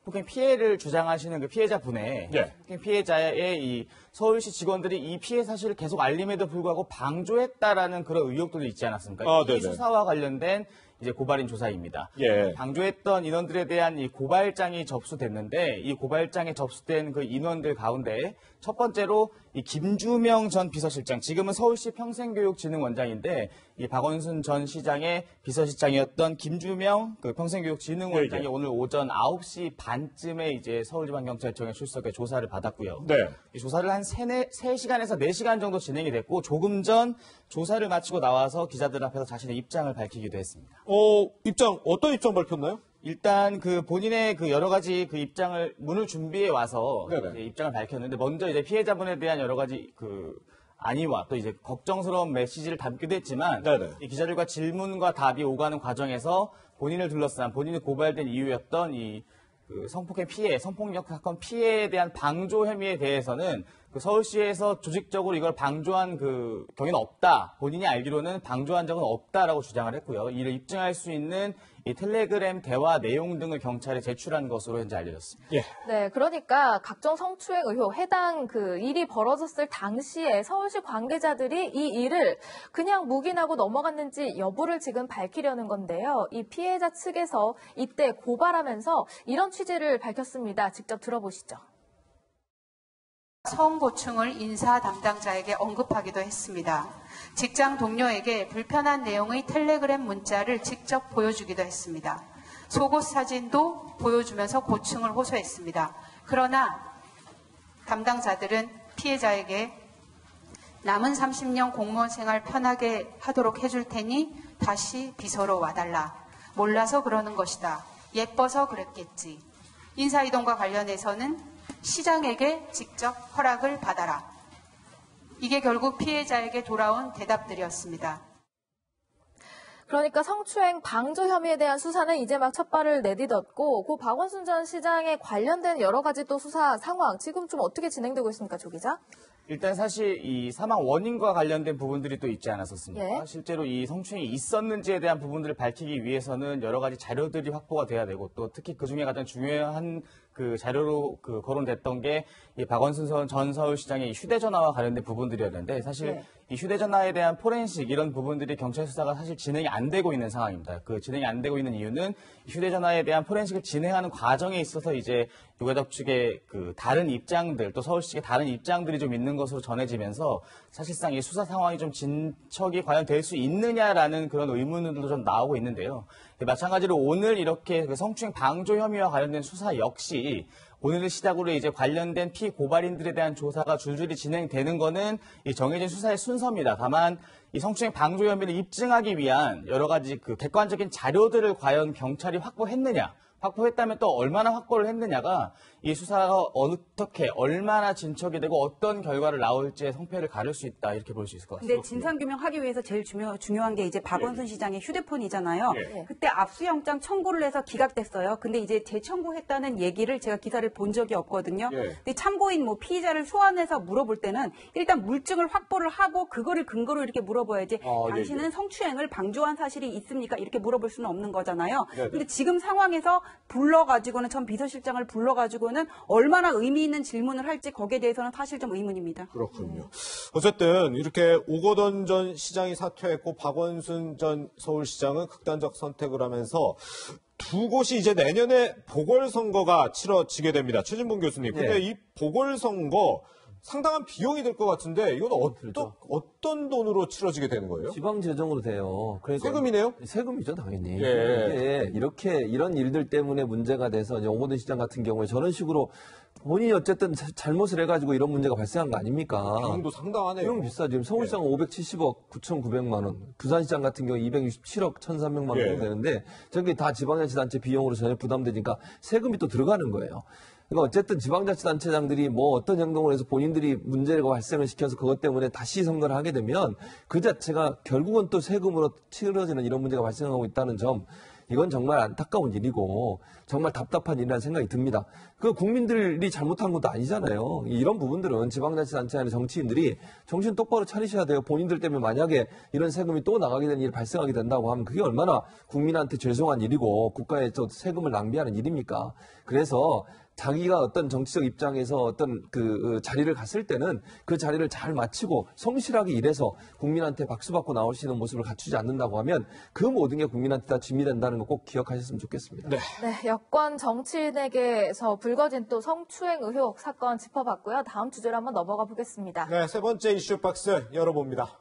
폭행 피해를 주장하시는 그 피해자분의 폭행 피해자의 이 서울시 직원들이 이 피해 사실을 계속 알림에도 불구하고 방조했다라는 그런 의혹들도 있지 않았습니까? 이 수사와 관련된 이제 고발인 조사입니다. 방조했던 인원들에 대한 이 고발장이 접수됐는데 이 고발장에 접수된 그 인원들 가운데 첫 번째로 이 김주명 전 비서실장, 지금은 서울시 평생교육진흥원장인데 이 박원순 전 시장의 비서실장이었던 김주명 그 평생교육진흥원장이 오늘 오전 9시 반쯤에 이제 서울지방경찰청에 출석해 조사를 받았고요. 이 조사를 한 3시간에서 4시간 정도 진행이 됐고 조금 전 조사를 마치고 나와서 기자들 앞에서 자신의 입장을 밝히기도 했습니다. 어떤 입장 밝혔나요? 일단 그 본인의 그 여러 가지 그 입장을 문을 준비해 와서 이제 입장을 밝혔는데 먼저 이제 피해자분에 대한 여러 가지 그 안위와 또 이제 걱정스러운 메시지를 담기도 했지만 이 기자들과 질문과 답이 오가는 과정에서 본인을 둘러싼 본인이 고발된 이유였던 이 그 성폭행 피해, 성폭력 사건 피해에 대한 방조 혐의에 대해서는 그 서울시에서 조직적으로 이걸 방조한 그 경위는 없다. 본인이 알기로는 방조한 적은 없다라고 주장을 했고요. 이를 입증할 수 있는 이 텔레그램 대화 내용 등을 경찰에 제출한 것으로 현재 알려졌습니다. 네, 그러니까 각종 성추행 의혹, 해당 그 일이 벌어졌을 당시에 서울시 관계자들이 이 일을 그냥 묵인하고 넘어갔는지 여부를 지금 밝히려는 건데요. 이 피해자 측에서 이때 고발하면서 이런 취지를 밝혔습니다. 직접 들어보시죠. 성고충을 인사 담당자에게 언급하기도 했습니다. 직장 동료에게 불편한 내용의 텔레그램 문자를 직접 보여주기도 했습니다. 속옷 사진도 보여주면서 고충을 호소했습니다. 그러나 담당자들은 피해자에게 남은 30년 공무원 생활 편하게 하도록 해줄 테니 다시 비서로 와달라. 몰라서 그러는 것이다. 예뻐서 그랬겠지. 인사이동과 관련해서는 시장에게 직접 허락을 받아라. 이게 결국 피해자에게 돌아온 대답들이었습니다. 그러니까 성추행 방조 혐의에 대한 수사는 이제 막 첫 발을 내딛었고 그 박원순 전 시장에 관련된 여러 가지 또 수사 상황 지금 좀 어떻게 진행되고 있습니까, 조 기자? 일단 사실 이 사망 원인과 관련된 부분들이 또 있지 않았었습니까? 실제로 이 성추행이 있었는지에 대한 부분들을 밝히기 위해서는 여러 가지 자료들이 확보가 돼야 되고 또 특히 그중에 가장 중요한 그 자료로 그 거론됐던 게 이 박원순 전 서울시장의 이 휴대전화와 관련된 부분들이었는데 사실 이 휴대전화에 대한 포렌식 이런 부분들이 경찰 수사가 사실 진행이 안 되고 있는 상황입니다. 그 진행이 안 되고 있는 이유는 휴대전화에 대한 포렌식을 진행하는 과정에 있어서 이제 유가족 측의 그 다른 입장들 또 서울시 측의 다른 입장들이 좀 있는 것으로 전해지면서 사실상 이 수사 상황이 좀 진척이 과연 될 수 있느냐라는 그런 의문들도 좀 나오고 있는데요. 마찬가지로 오늘 이렇게 그 성추행 방조 혐의와 관련된 수사 역시 오늘을 시작으로 이제 관련된 피고발인들에 대한 조사가 줄줄이 진행되는 거는 이 정해진 수사의 순서입니다. 다만 이 성추행 방조 혐의를 입증하기 위한 여러 가지 그 객관적인 자료들을 과연 경찰이 확보했느냐, 확보했다면 또 얼마나 확보를 했느냐가 이 수사가 어떻게 얼마나 진척이 되고 어떤 결과를 나올지의 성패를 가를 수 있다 이렇게 볼 수 있을 것 같습니다. 근데 진상규명하기 위해서 제일 중요한 게 이제 박원순 시장의 휴대폰이잖아요. 그때 압수영장 청구를 해서 기각됐어요. 근데 이제 재청구했다는 얘기를 제가 기사를 본 적이 없거든요. 근데 참고인 뭐 피의자를 소환해서 물어볼 때는 일단 물증을 확보를 하고 그거를 근거로 이렇게 물어봐야지 당신은 성추행을 방조한 사실이 있습니까? 이렇게 물어볼 수는 없는 거잖아요. 근데 지금 상황에서 불러가지고는 전 비서실장을 불러가지고는 얼마나 의미 있는 질문을 할지 거기에 대해서는 사실 좀 의문입니다. 그렇군요. 어쨌든 이렇게 오거돈 전 시장이 사퇴했고 박원순 전 서울시장은 극단적 선택을 하면서 두 곳이 이제 내년에 보궐선거가 치러지게 됩니다. 최진봉 교수님. 근데 이 보궐선거 상당한 비용이 들 것 같은데 이건 어떤 돈으로 치러지게 되는 거예요? 지방 재정으로 돼요. 그러니까 세금이네요? 세금이죠, 당연히. 이런 일들 때문에 문제가 돼서 오거돈 시장 같은 경우에 저런 식으로 본인이 어쨌든 잘못을 해가지고 이런 문제가 발생한 거 아닙니까? 비용도 상당하네요. 비용 비싸죠. 지금 서울시장은 570억 9,900만 원, 부산시장 같은 경우 267억 1,300만 원 정도 되는데 저게 다 지방자치단체 비용으로 전혀 부담되니까 세금이 또 들어가는 거예요. 그러니까 어쨌든 지방자치단체장들이 뭐 어떤 행동을 해서 본인들이 문제가 발생을 시켜서 그것 때문에 다시 선거를 하게 되면 그 자체가 결국은 또 세금으로 치러지는 이런 문제가 발생하고 있다는 점, 이건 정말 안타까운 일이고 정말 답답한 일이라는 생각이 듭니다. 그 국민들이 잘못한 것도 아니잖아요. 이런 부분들은 지방자치단체나 정치인들이 정신 똑바로 차리셔야 돼요. 본인들 때문에 만약에 이런 세금이 또 나가게 되는 일이 발생하게 된다고 하면 그게 얼마나 국민한테 죄송한 일이고 국가의 세금을 낭비하는 일입니까? 그래서 자기가 어떤 정치적 입장에서 어떤 그 자리를 갔을 때는 그 자리를 잘 마치고 성실하게 일해서 국민한테 박수받고 나오시는 모습을 갖추지 않는다고 하면 그 모든 게 국민한테 다 짐이 된다는 거 꼭 기억하셨으면 좋겠습니다. 네, 여권 정치인에게서 불거진 또 성추행 의혹 사건 짚어봤고요. 다음 주제로 한번 넘어가 보겠습니다. 네, 세 번째 이슈 박스 열어봅니다.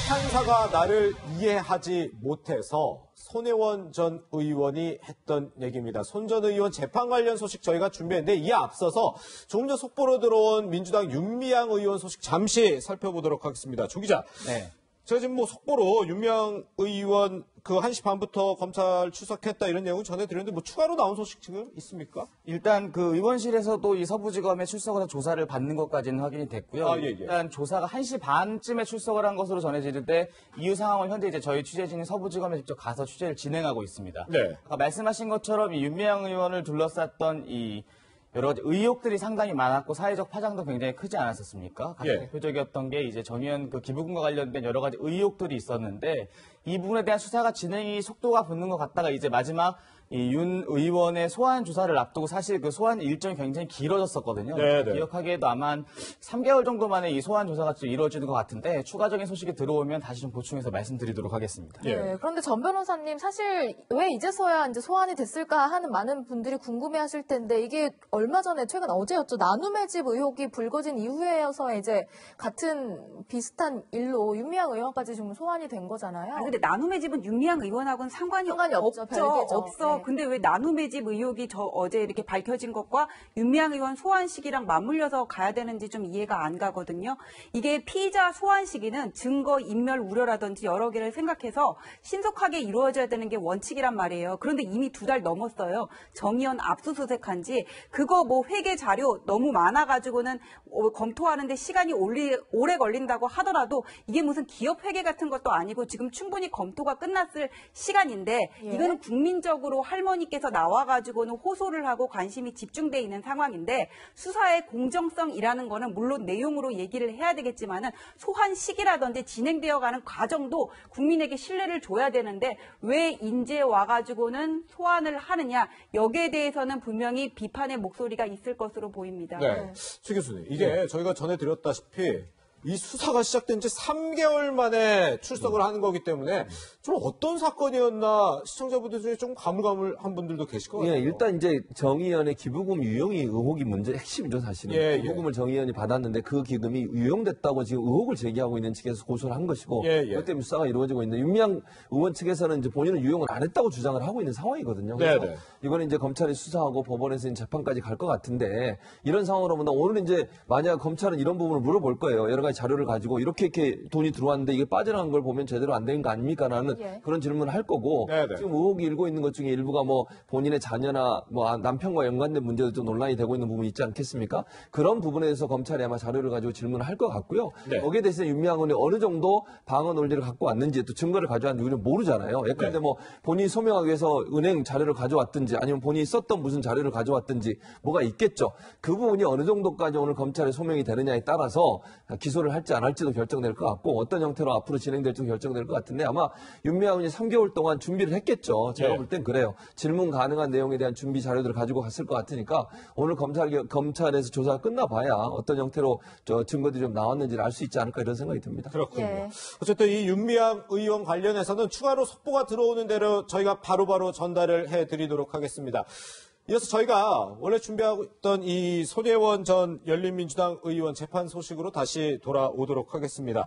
판사가 나를 이해하지 못해서 손혜원 전 의원이 했던 얘기입니다. 손 전 의원 재판 관련 소식 저희가 준비했는데 이에 앞서서 조금 전 속보로 들어온 민주당 윤미향 의원 소식 잠시 살펴보도록 하겠습니다. 조 기자. 네. 제가 지금 속보로 윤미향 의원 1시 반부터 검찰 출석했다 이런 내용을 전해드렸는데 추가로 나온 소식 지금 있습니까? 일단 그 의원실에서도 이 서부지검에 출석을 해서 조사를 받는 것까지는 확인이 됐고요. 예. 일단 조사가 1시 반쯤에 출석을 한 것으로 전해지는데 이후 상황을 현재 이제 저희 취재진이 서부지검에 직접 가서 취재를 진행하고 있습니다. 네. 아까 말씀하신 것처럼 이 윤미향 의원을 둘러쌌던 이 여러 가지 의혹들이 상당히 많았고 사회적 파장도 굉장히 크지 않았었습니까? 가장 대표적이었던 게 이제 전 의원 그 기부금과 관련된 여러 가지 의혹들이 있었는데 이 부분에 대한 수사가 진행이 속도가 붙는 것 같다가 이제 마지막 이 윤 의원의 소환 조사를 앞두고 사실 그 소환 일정이 굉장히 길어졌었거든요. 네네. 기억하기에도 아마 한 3개월 정도 만에 이 소환 조사가 좀 이루어지는 것 같은데 추가적인 소식이 들어오면 다시 좀 보충해서 말씀드리도록 하겠습니다. 네, 그런데 전 변호사님 사실 왜 이제서야 이제 소환이 됐을까 하는 많은 분들이 궁금해하실 텐데 이게 얼마 전에 최근 어제였죠. 나눔의 집 의혹이 불거진 이후에여서 이제 같은 비슷한 일로 윤미향 의원까지 지금 소환이 된 거잖아요. 근데 나눔의 집은 윤미향 의원하고는 상관이 없죠. 별개죠. 없어. 네. 근데 왜 나눔의 집 의혹이 어제 이렇게 밝혀진 것과 윤미향 의원 소환 시기랑 맞물려서 가야 되는지 좀 이해가 안 가거든요. 이게 피의자 소환 시기는 증거 인멸 우려라든지 여러 개를 생각해서 신속하게 이루어져야 되는 게 원칙이란 말이에요. 그런데 이미 2달 넘었어요. 정의연 압수수색한 지 그거 회계 자료 너무 많아가지고는 검토하는데 시간이 오래 걸린다고 하더라도 이게 무슨 기업 회계 같은 것도 아니고 지금 충분히 검토가 끝났을 시간인데 이거는 국민적으로 할머니께서 나와가지고는 호소를 하고 관심이 집중돼 있는 상황인데 수사의 공정성이라는 거는 물론 내용으로 얘기를 해야 되겠지만은 소환 시기라든지 진행되어가는 과정도 국민에게 신뢰를 줘야 되는데 왜 이제 와가지고는 소환을 하느냐 여기에 대해서는 분명히 비판의 목소리가 있을 것으로 보입니다. 네, 최 교수님 이게 저희가 전해드렸다시피 이 수사가 시작된 지 3개월 만에 출석을 하는 거기 때문에 좀 어떤 사건이었나 시청자분들 중에 좀 가물가물한 분들도 계실 것 같아요. 일단 이제 정의연의 기부금 유용이 의혹이 문제 핵심이죠, 사실은. 기부금을 정의연이 받았는데 그 기금이 유용됐다고 지금 의혹을 제기하고 있는 측에서 고소를 한 것이고 그것 때문에 수사가 이루어지고 있는데 윤미향 의원 측에서는 이제 본인은 유용을 안 했다고 주장을 하고 있는 상황이거든요. 그래서 이거는 이제 검찰이 수사하고 법원에서 이제 재판까지 갈 것 같은데 이런 상황으로 보면 오늘은 이제 만약 검찰은 이런 부분을 물어볼 거예요. 여러 가지 자료를 가지고 이렇게 돈이 들어왔는데 이게 빠져나간 걸 보면 제대로 안 된 거 아닙니까라는 그런 질문을 할 거고 지금 의혹이 일고 있는 것 중에 일부가 본인의 자녀나 남편과 연관된 문제도 좀 논란이 되고 있는 부분이 있지 않겠습니까? 그런 부분에 대해서 검찰이 아마 자료를 가지고 질문을 할 것 같고요. 거기에 대해서 윤미향 의원이 어느 정도 방어 논리를 갖고 왔는지 또 증거를 가져왔는지 우리는 모르잖아요. 예컨대 본인이 소명하기 위해서 은행 자료를 가져왔든지 아니면 본인이 썼던 무슨 자료를 가져왔든지 뭐가 있겠죠. 그 부분이 어느 정도까지 오늘 검찰에 소명이 되느냐에 따라서 기소를 할지 안 할지도 결정될 것 같고 어떤 형태로 앞으로 진행될지도 결정될 것 같은데 아마 윤미향 의원이 3개월 동안 준비를 했겠죠. 제가 볼 땐 그래요. 질문 가능한 내용에 대한 준비 자료들을 가지고 갔을 것 같으니까 오늘 검찰에서 조사가 끝나봐야 어떤 형태로 증거들이 좀 나왔는지를 알 수 있지 않을까 이런 생각이 듭니다. 그렇군요. 어쨌든 이 윤미향 의원 관련해서는 추가로 속보가 들어오는 대로 저희가 바로바로 전달을 해드리도록 하겠습니다. 이어서 저희가 원래 준비하고 있던 이 손혜원 전 열린민주당 의원 재판 소식으로 다시 돌아오도록 하겠습니다.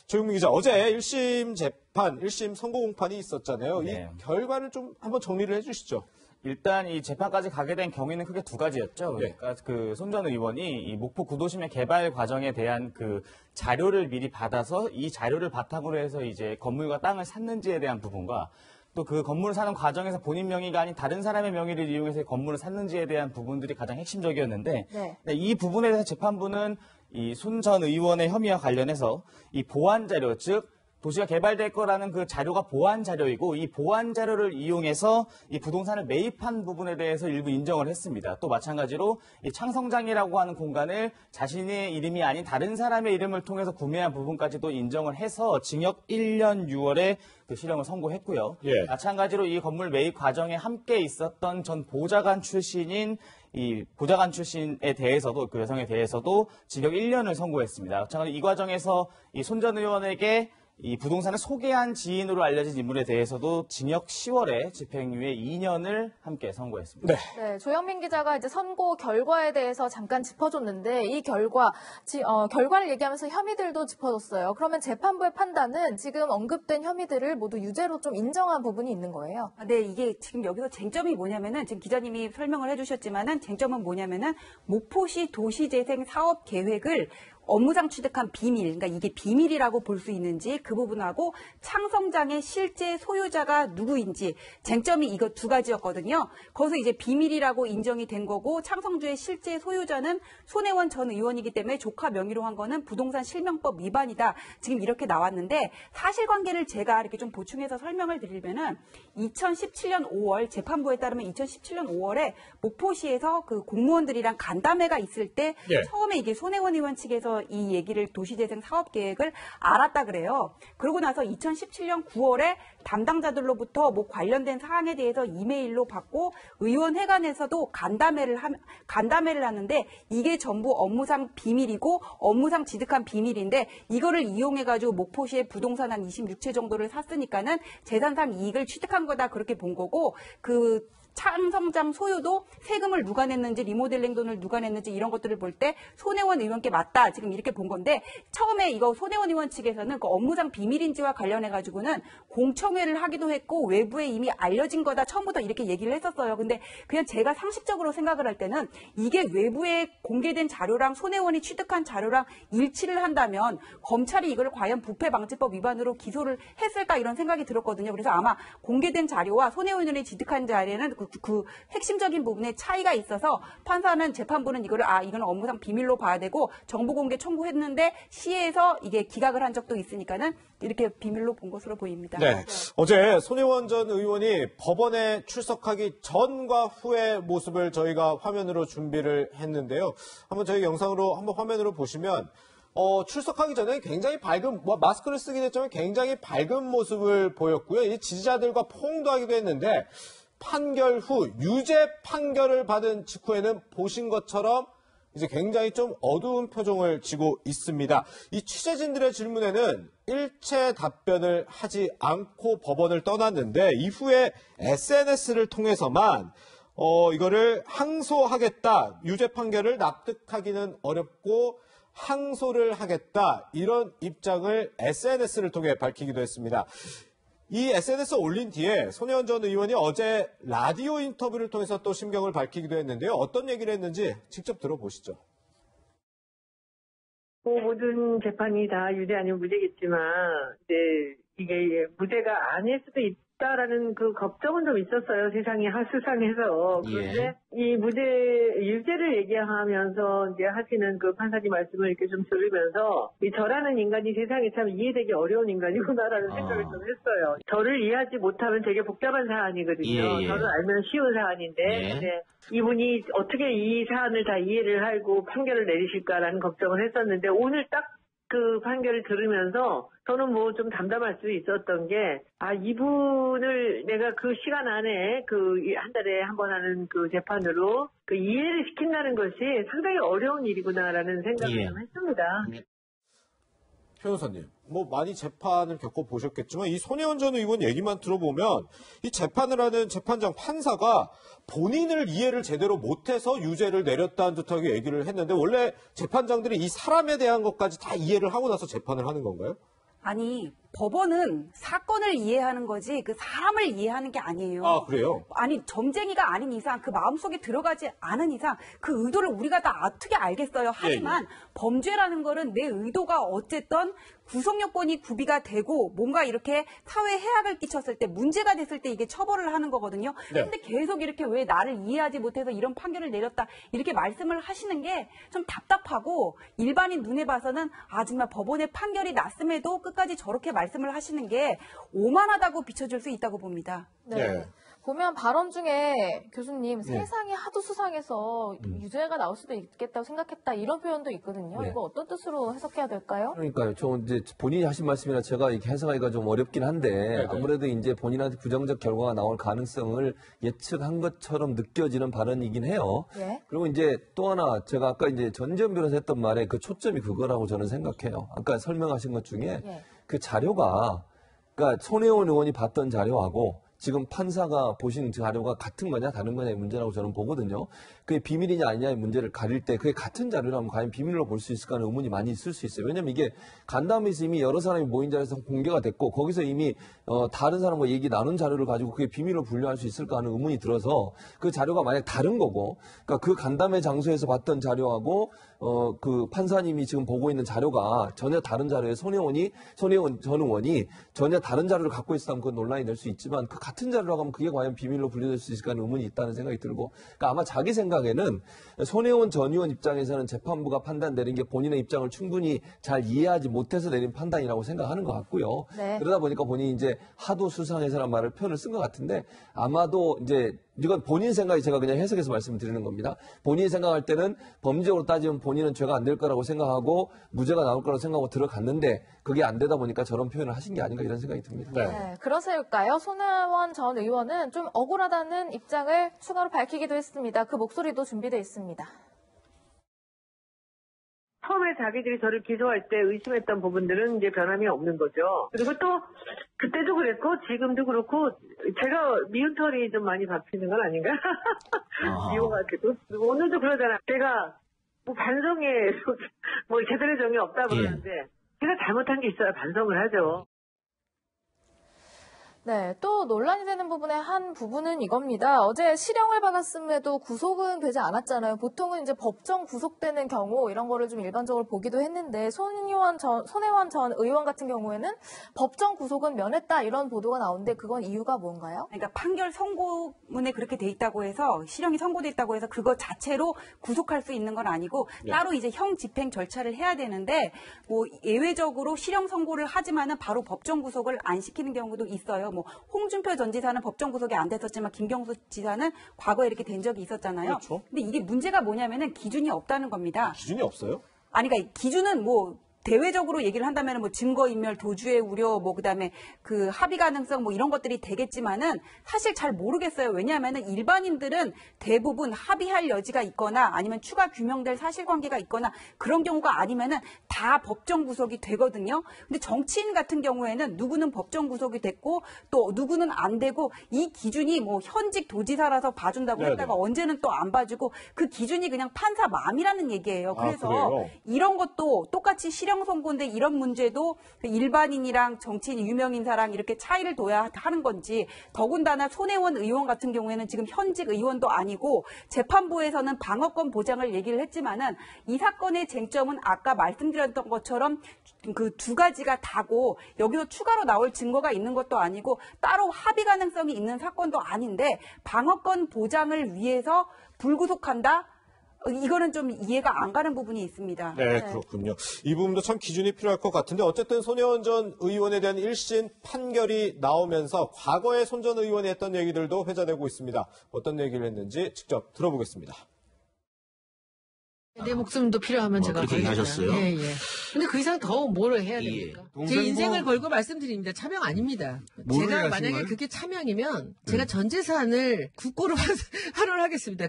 조용민 기자, 어제 1심 재판, 1심 선고 공판이 있었잖아요. 이 결과를 좀 한번 정리를 해주시죠. 일단 이 재판까지 가게 된 경위는 크게 두 가지였죠. 그러니까 그 손 전 의원이 이 목포 구도심의 개발 과정에 대한 그 자료를 미리 받아서 이 자료를 바탕으로 해서 이제 건물과 땅을 샀는지에 대한 부분과 또 그 건물을 사는 과정에서 본인 명의가 아닌 다른 사람의 명의를 이용해서 건물을 샀는지에 대한 부분들이 가장 핵심적이었는데 이 부분에 대해서 재판부는 이 손 전 의원의 혐의와 관련해서 이 보완 자료, 즉 도시가 개발될 거라는 그 자료가 보완 자료이고 이 보완 자료를 이용해서 이 부동산을 매입한 부분에 대해서 일부 인정을 했습니다. 또 마찬가지로 이 창성장이라고 하는 공간을 자신의 이름이 아닌 다른 사람의 이름을 통해서 구매한 부분까지도 인정을 해서 징역 1년 6월에 그 실형을 선고했고요. 예. 마찬가지로 이 건물 매입 과정에 함께 있었던 전 보좌관 출신인 이 보좌관 출신에 대해서도 그 여성에 대해서도 징역 1년을 선고했습니다. 마찬가지로 이 과정에서 이 손 전 의원에게 이 부동산을 소개한 지인으로 알려진 인물에 대해서도 징역 10월에 집행유예 2년을 함께 선고했습니다. 네, 조영민 기자가 이제 선고 결과에 대해서 잠깐 짚어줬는데 이 결과를 얘기하면서 혐의들도 짚어줬어요. 그러면 재판부의 판단은 지금 언급된 혐의들을 모두 유죄로 좀 인정한 부분이 있는 거예요? 네, 이게 지금 여기서 쟁점이 뭐냐면은 지금 기자님이 설명을 해주셨지만은 쟁점은 뭐냐면은 목포시 도시재생 사업 계획을 업무상 취득한 비밀, 그러니까 이게 비밀이라고 볼 수 있는지 그 부분하고 창성장의 실제 소유자가 누구인지 쟁점이 이거 두 가지였거든요. 거기서 이제 비밀이라고 인정이 된 거고 창성주의 실제 소유자는 손혜원 전 의원이기 때문에 조카 명의로 한 거는 부동산 실명법 위반이다. 지금 이렇게 나왔는데 사실관계를 제가 이렇게 좀 보충해서 설명을 드리면은 2017년 5월 재판부에 따르면 2017년 5월에 목포시에서 그 공무원들이랑 간담회가 있을 때 처음에 이게 손혜원 의원 측에서 이 얘기를 도시재생 사업 계획을 알았다 그래요. 그러고 나서 2017년 9월에 담당자들로부터 뭐 관련된 사항에 대해서 이메일로 받고 의원회관에서도 간담회를 하는데 이게 전부 업무상 비밀이고 업무상 취득한 비밀인데 이거를 이용해가지고 목포시의 부동산 한 26채 정도를 샀으니까는 재산상 이익을 취득한 거다 그렇게 본 거고 그 창성장 소유도 세금을 누가 냈는지 리모델링 돈을 누가 냈는지 이런 것들을 볼 때 손혜원 의원께 맞다 지금 이렇게 본 건데 처음에 이거 손혜원 의원 측에서는 그 업무상 비밀인지와 관련해 가지고는 공청회를 하기도 했고 외부에 이미 알려진 거다 처음부터 이렇게 얘기를 했었어요. 근데 그냥 제가 상식적으로 생각을 할 때는 이게 외부에 공개된 자료랑 손혜원이 취득한 자료랑 일치를 한다면 검찰이 이걸 과연 부패방지법 위반으로 기소를 했을까 이런 생각이 들었거든요. 그래서 아마 공개된 자료와 손혜원 의원이 취득한 자료는 그 핵심적인 부분에 차이가 있어서 판사는 재판부는 이거는 업무상 비밀로 봐야 되고 정보 공개 청구했는데 시에서 이게 기각을 한 적도 있으니까는 이렇게 비밀로 본 것으로 보입니다. 네. 어제 손혜원 전 의원이 법원에 출석하기 전과 후의 모습을 저희가 화면으로 준비를 했는데요. 한번 저희 영상으로 한번 화면으로 보시면 출석하기 전에 굉장히 마스크를 쓰긴 했지만 굉장히 밝은 모습을 보였고요. 이 지지자들과 포옹도 하기도 했는데 판결 후 유죄 판결을 받은 직후에는 보신 것처럼 이제 굉장히 좀 어두운 표정을 지고 있습니다. 이 취재진들의 질문에는 일체 답변을 하지 않고 법원을 떠났는데 이후에 SNS를 통해서만 이거를 항소하겠다. 유죄 판결을 납득하기는 어렵고 항소를 하겠다. 이런 입장을 SNS를 통해 밝히기도 했습니다. 이 SNS에 올린 뒤에 손혜원 전 의원이 어제 라디오 인터뷰를 통해서 또 심경을 밝히기도 했는데요. 어떤 얘기를 했는지 직접 들어보시죠. 모든 재판이 다 유죄 아니면 무죄겠지만 이제 이게 무죄가 아닐 수도 있다라는 그 걱정은 좀 있었어요. 세상이 세상에서. 그런데 이 유죄를 얘기하면서 이제 하시는 그 판사님 말씀을 이렇게 좀 들으면서 저라는 인간이 세상에 참 이해되기 어려운 인간이구나라는 생각을 좀 했어요. 저를 이해하지 못하면 되게 복잡한 사안이거든요. 저를 알면 쉬운 사안인데 근데 이분이 어떻게 이 사안을 다 이해를 하고 판결을 내리실까라는 걱정을 했었는데 오늘 딱 그 판결을 들으면서 저는 뭐 좀 담담할 수 있었던 게 이분을 내가 그 시간 안에 그 한 달에 한 번 하는 그 재판으로 그 이해를 시킨다는 것이 상당히 어려운 일이구나라는 생각을 좀 했습니다. 변호사님, 많이 재판을 겪어보셨겠지만 이 손혜원 전 의원 얘기만 들어보면 이 재판을 하는 재판장 판사가 본인을 이해를 제대로 못해서 유죄를 내렸다는 듯하게 얘기를 했는데 원래 재판장들이 이 사람에 대한 것까지 다 이해를 하고 나서 재판을 하는 건가요? 아니, 법원은 사건을 이해하는 거지 그 사람을 이해하는 게 아니에요. 아, 그래요? 아니, 점쟁이가 아닌 이상 그 마음속에 들어가지 않은 이상 그 의도를 우리가 다 어떻게 알겠어요. 하지만 범죄라는 거는 내 의도가 어쨌든 구성요건이 구비가 되고 뭔가 이렇게 사회에 해악을 끼쳤을 때 문제가 됐을 때 이게 처벌을 하는 거거든요. 그런데 계속 이렇게 왜 나를 이해하지 못해서 이런 판결을 내렸다 이렇게 말씀을 하시는 게 좀 답답하고 일반인 눈에 봐서는 정말 법원의 판결이 났음에도 끝까지 저렇게 말씀을 하시는 게 오만하다고 비춰질 수 있다고 봅니다. 네. 보면 발언 중에 교수님 세상이 하도 수상해서 유죄가 나올 수도 있겠다고 생각했다 이런 표현도 있거든요. 이거 어떤 뜻으로 해석해야 될까요? 그러니까요. 저 이제 본인이 하신 말씀이라 제가 이렇게 해석하기가 좀 어렵긴 한데 아무래도 이제 본인한테 부정적 결과가 나올 가능성을 예측한 것처럼 느껴지는 발언이긴 해요. 그리고 이제 또 하나 제가 아까 이제 전지현 변호사 했던 말에 그 초점이 그거라고 저는 생각해요. 아까 설명하신 것 중에 그 자료가 그러니까 손혜원 의원이 봤던 자료하고 지금 판사가 보신 자료가 같은 거냐 다른 거냐의 문제라고 저는 보거든요. 그게 비밀이냐 아니냐의 문제를 가릴 때 그게 같은 자료라면 과연 비밀로 볼 수 있을까 하는 의문이 많이 있을 수 있어요. 왜냐하면 이게 간담회에서 이미 여러 사람이 모인 자리에서 공개가 됐고 거기서 이미 다른 사람과 얘기 나눈 자료를 가지고 그게 비밀로 분류할 수 있을까 하는 의문이 들어서 그 자료가 만약 다른 거고 그러니까 그 간담회 장소에서 봤던 자료하고 그 판사님이 지금 보고 있는 자료가 전혀 다른 자료에 손혜원 전 의원이 전혀 다른 자료를 갖고 있었다면 그건 논란이 될 수 있지만 그 같은 자료라고 하면 그게 과연 비밀로 분류될 수 있을까 하는 의문이 있다는 생각이 들고 그러니까 아마 자기 생각에는 손혜원 전 의원 입장에서는 재판부가 판단 내린 게 본인의 입장을 충분히 잘 이해하지 못해서 내린 판단이라고 생각하는 것 같고요. 그러다 보니까 본인이 이제 하도 수상해서라는 말을 표현을 쓴 것 같은데 아마도 이제 이건 본인 생각이 제가 그냥 해석해서 말씀드리는 겁니다. 본인이 생각할 때는 범죄적으로 따지면 본인은 죄가 안 될 거라고 생각하고 무죄가 나올 거라고 생각하고 들어갔는데 그게 안 되다 보니까 저런 표현을 하신 게 아닌가 이런 생각이 듭니다. 그러실까요? 손혜원 전 의원은 좀 억울하다는 입장을 추가로 밝히기도 했습니다. 그 목소리도 준비되어 있습니다. 처음에 자기들이 저를 기소할 때 의심했던 부분들은 이제 변함이 없는 거죠. 그리고 또 그때도 그랬고 지금도 그렇고 제가 미운 털이 좀 많이 박히는 건 아닌가? 미워가지고. 그리고 오늘도 그러잖아. 제가 뭐 반성에 뭐 제대로 정이 없다 그러는데 제가 잘못한 게 있어야 반성을 하죠. 네, 또 논란이 되는 부분의 한 부분은 이겁니다. 어제 실형을 받았음에도 구속은 되지 않았잖아요. 보통은 이제 법정 구속되는 경우 이런 거를 좀 일반적으로 보기도 했는데 손혜원 전 의원 같은 경우에는 법정 구속은 면했다 이런 보도가 나오는데 그건 이유가 뭔가요? 그러니까 판결 선고문에 그렇게 돼 있다고 해서 실형이 선고돼 있다고 해서 그거 자체로 구속할 수 있는 건 아니고 따로 이제 형 집행 절차를 해야 되는데 뭐 예외적으로 실형 선고를 하지만은 바로 법정 구속을 안 시키는 경우도 있어요. 뭐 홍준표 전 지사는 법정 구속이 안 됐었지만 김경수 지사는 과거에 이렇게 된 적이 있었잖아요. 근데 이게 문제가 뭐냐면은 기준이 없다는 겁니다. 기준이 없어요? 아니 그러니까 기준은 뭐 대외적으로 얘기를 한다면 뭐 증거인멸, 도주의 우려, 뭐 그다음에 그 합의 가능성 뭐 이런 것들이 되겠지만은 사실 잘 모르겠어요. 왜냐하면은 일반인들은 대부분 합의할 여지가 있거나 아니면 추가 규명될 사실관계가 있거나 그런 경우가 아니면은 다 법정 구속이 되거든요. 근데 정치인 같은 경우에는 누구는 법정 구속이 됐고 또 누구는 안 되고 이 기준이 뭐 현직 도지사라서 봐준다고 했다가 언제는 또 안 봐주고 그 기준이 그냥 판사 마음이라는 얘기예요. 그래서 이런 것도 똑같이 실형 선고인데 이런 문제도 일반인이랑 정치인, 유명인사랑 이렇게 차이를 둬야 하는 건지 더군다나 손혜원 의원 같은 경우에는 지금 현직 의원도 아니고 재판부에서는 방어권 보장을 얘기를 했지만은 이 사건의 쟁점은 아까 말씀드렸던 것처럼 그 두 가지가 다고 여기서 추가로 나올 증거가 있는 것도 아니고 따로 합의 가능성이 있는 사건도 아닌데 방어권 보장을 위해서 불구속한다? 이거는 좀 이해가 안 가는 부분이 있습니다. 네, 그렇군요. 이 부분도 참 기준이 필요할 것 같은데 어쨌든 손혜원 전 의원에 대한 1심 판결이 나오면서 과거에 손 전 의원이 했던 얘기들도 회자되고 있습니다. 어떤 얘기를 했는지 직접 들어보겠습니다. 내 목숨도 필요하면 제가 그렇게 얘기하셨어요? 예. 근데 그 이상 더 뭘 해야 됩니까? 제 인생을 걸고 말씀드립니다. 차명 아닙니다. 제가 만약에 그게 차명이면 제가 전 재산을 국고로 환원하겠습니다.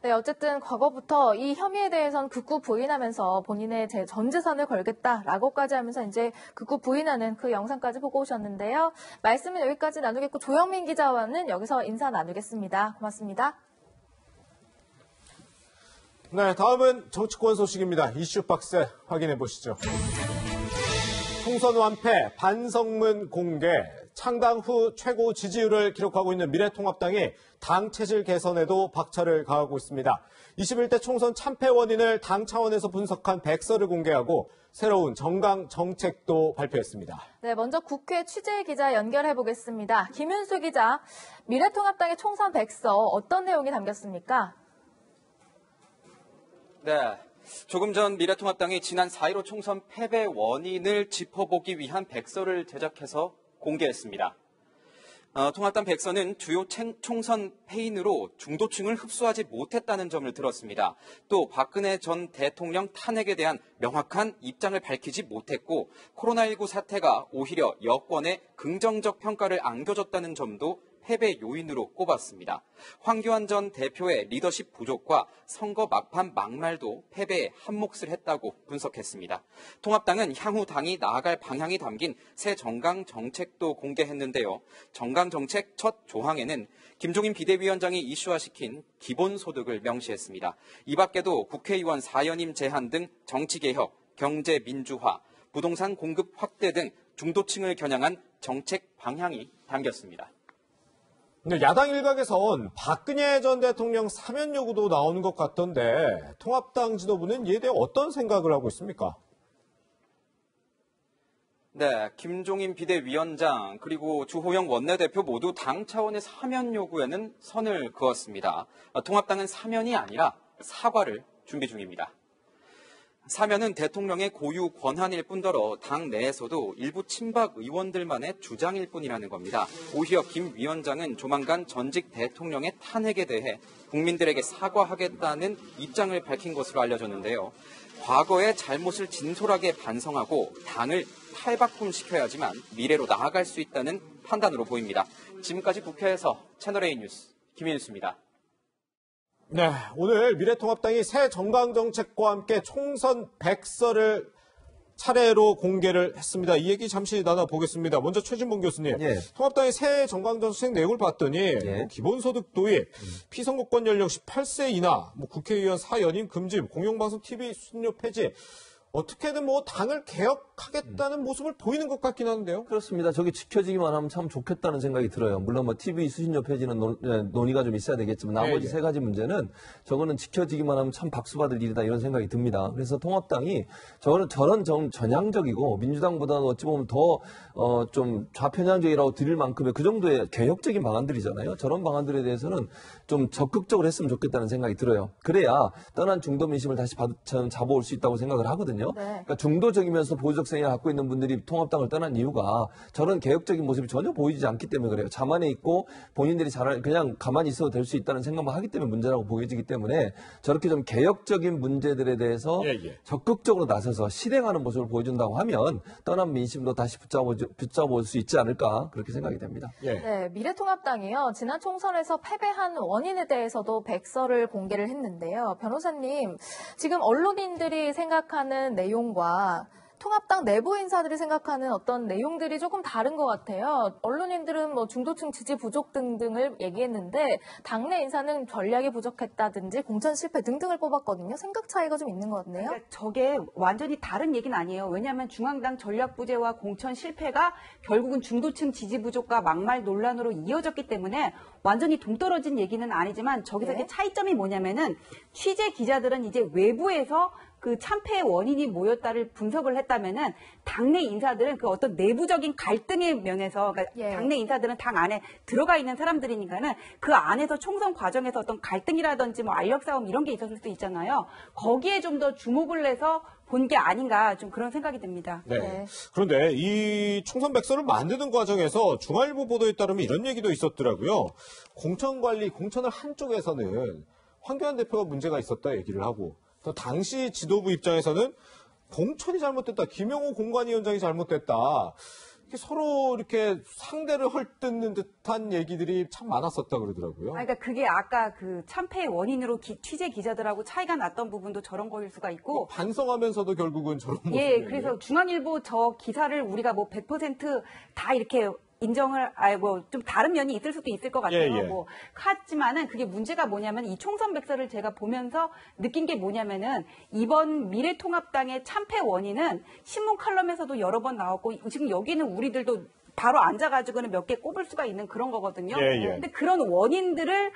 네, 어쨌든 과거부터 이 혐의에 대해서는 극구 부인하면서 본인의 전 재산을 걸겠다라고까지 하면서 이제 극구 부인하는 그 영상까지 보고 오셨는데요. 말씀은 여기까지 나누겠고 조영민 기자와는 여기서 인사 나누겠습니다. 고맙습니다. 네, 다음은 정치권 소식입니다. 이슈박스 확인해 보시죠. 총선 완패, 반성문 공개, 창당 후 최고 지지율을 기록하고 있는 미래통합당이 당 체질 개선에도 박차를 가하고 있습니다. 21대 총선 참패 원인을 당 차원에서 분석한 백서를 공개하고 새로운 정강 정책도 발표했습니다. 네, 먼저 국회 취재 기자 연결해 보겠습니다. 김윤수 기자, 미래통합당의 총선 백서 어떤 내용이 담겼습니까? 네. 조금 전 미래통합당이 지난 4.15 총선 패배 원인을 짚어보기 위한 백서를 제작해서 공개했습니다. 통합당 백서는 주요 총선 패인으로 중도층을 흡수하지 못했다는 점을 들었습니다. 또 박근혜 전 대통령 탄핵에 대한 명확한 입장을 밝히지 못했고 코로나19 사태가 오히려 여권에 긍정적 평가를 안겨줬다는 점도 패배 요인으로 꼽았습니다. 황교안 전 대표의 리더십 부족과 선거 막판 막말도 패배에 한몫을 했다고 분석했습니다. 통합당은 향후 당이 나아갈 방향이 담긴 새 정강 정책도 공개했는데요. 정강 정책 첫 조항에는 김종인 비대위원장이 이슈화시킨 기본소득을 명시했습니다. 이 밖에도 국회의원 4연임 제한 등 정치개혁, 경제민주화, 부동산 공급 확대 등 중도층을 겨냥한 정책 방향이 담겼습니다. 근데 야당 일각에선 박근혜 전 대통령 사면 요구도 나오는 것 같던데 통합당 지도부는 이에 대해 어떤 생각을 하고 있습니까? 네, 김종인 비대위원장 그리고 주호영 원내대표 모두 당 차원의 사면 요구에는 선을 그었습니다. 통합당은 사면이 아니라 사과를 준비 중입니다. 사면은 대통령의 고유 권한일 뿐더러 당 내에서도 일부 친박 의원들만의 주장일 뿐이라는 겁니다. 오히려 김 위원장은 조만간 전직 대통령의 탄핵에 대해 국민들에게 사과하겠다는 입장을 밝힌 것으로 알려졌는데요. 과거의 잘못을 진솔하게 반성하고 당을 탈바꿈시켜야지만 미래로 나아갈 수 있다는 판단으로 보입니다. 지금까지 국회에서 채널A 뉴스 김인수입니다. 네, 오늘 미래통합당이 새 정강정책과 함께 총선 백서를 차례로 공개를 했습니다. 이 얘기 잠시 나눠보겠습니다. 먼저 최진봉 교수님, 통합당의 새 정강정책 내용을 봤더니 기본소득 도입, 피선거권 연령 18세 이하, 국회의원 4연임 금지, 공영방송 TV 수신료 폐지, 어떻게든 당을 개혁하겠다는 모습을 보이는 것 같긴 한데요. 그렇습니다. 저게 지켜지기만 하면 참 좋겠다는 생각이 들어요. 물론 TV 수신료 폐지는 논의가 좀 있어야 되겠지만 나머지 세 가지 문제는 저거는 지켜지기만 하면 참 박수받을 일이다 이런 생각이 듭니다. 그래서 통합당이 저런 전향적이고 민주당보다는 어찌 보면 더 좀 좌편향적이라고 드릴 만큼의 그 정도의 개혁적인 방안들이잖아요. 저런 방안들에 대해서는 좀 적극적으로 했으면 좋겠다는 생각이 들어요. 그래야 떠난 중도 민심을 다시 잡아올 수 있다고 생각을 하거든요. 그러니까 중도적이면서 보수적 성향을 갖고 있는 분들이 통합당을 떠난 이유가 저런 개혁적인 모습이 전혀 보이지 않기 때문에 그래요. 자만에 있고 본인들이 그냥 가만히 있어도 될 수 있다는 생각만 하기 때문에 문제라고 보여지기 때문에 저렇게 좀 개혁적인 문제들에 대해서 적극적으로 나서서 실행하는 모습을 보여준다고 하면 떠난 민심도 다시 붙잡아올 수 있지 않을까 그렇게 생각이 됩니다. 네, 미래통합당이요. 지난 총선에서 패배한 원인에 대해서도 백서를 공개를 했는데요. 변호사님, 지금 언론인들이 생각하는 내용과 통합당 내부 인사들이 생각하는 어떤 내용들이 조금 다른 것 같아요. 언론인들은 중도층 지지 부족 등등을 얘기했는데 당내 인사는 전략이 부족했다든지 공천 실패 등등을 뽑았거든요. 생각 차이가 좀 있는 것 같네요. 그러니까 저게 완전히 다른 얘기는 아니에요. 왜냐하면 중앙당 전략 부재와 공천 실패가 결국은 중도층 지지 부족과 막말 논란으로 이어졌기 때문에 완전히 동떨어진 얘기는 아니지만 저기서 이제 차이점이 뭐냐면은 취재 기자들은 이제 외부에서 그 참패의 원인이 뭐였다를 분석을 했다면은 당내 인사들은 그 어떤 내부적인 갈등의 면에서 그러니까 당내 인사들은 당 안에 들어가 있는 사람들이니까는 그 안에서 총선 과정에서 어떤 갈등이라든지 알력 싸움 이런 게 있었을 수도 있잖아요. 거기에 좀 더 주목을 해서 본 게 아닌가 좀 그런 생각이 듭니다. 네. 그런데 이 총선 백서를 만드는 과정에서 중앙일보 보도에 따르면 이런 얘기도 있었더라고요. 공천을 한쪽에서는 황교안 대표가 문제가 있었다 얘기를 하고 또 당시 지도부 입장에서는 공천이 잘못됐다. 김영호 공관위원장이 잘못됐다. 서로 이렇게 상대를 헐뜯는 듯한 얘기들이 참 많았었다 그러더라고요. 그러니까 그게 아까 그 참패의 원인으로 취재 기자들하고 차이가 났던 부분도 저런 거일 수가 있고 반성하면서도 결국은 저런 모습. 그래서 중앙일보 저 기사를 우리가 100% 다 이렇게 인정을 좀 다른 면이 있을 수도 있을 것 같아요. 하지만은 그게 문제가 뭐냐면 이 총선 백서를 제가 보면서 느낀 게 뭐냐면은 이번 미래통합당의 참패 원인은 신문 칼럼에서도 여러 번 나왔고 지금 여기는 우리들도 바로 앉아가지고는 몇 개 꼽을 수가 있는 그런 거거든요. 예, 예. 근데 그런 원인들을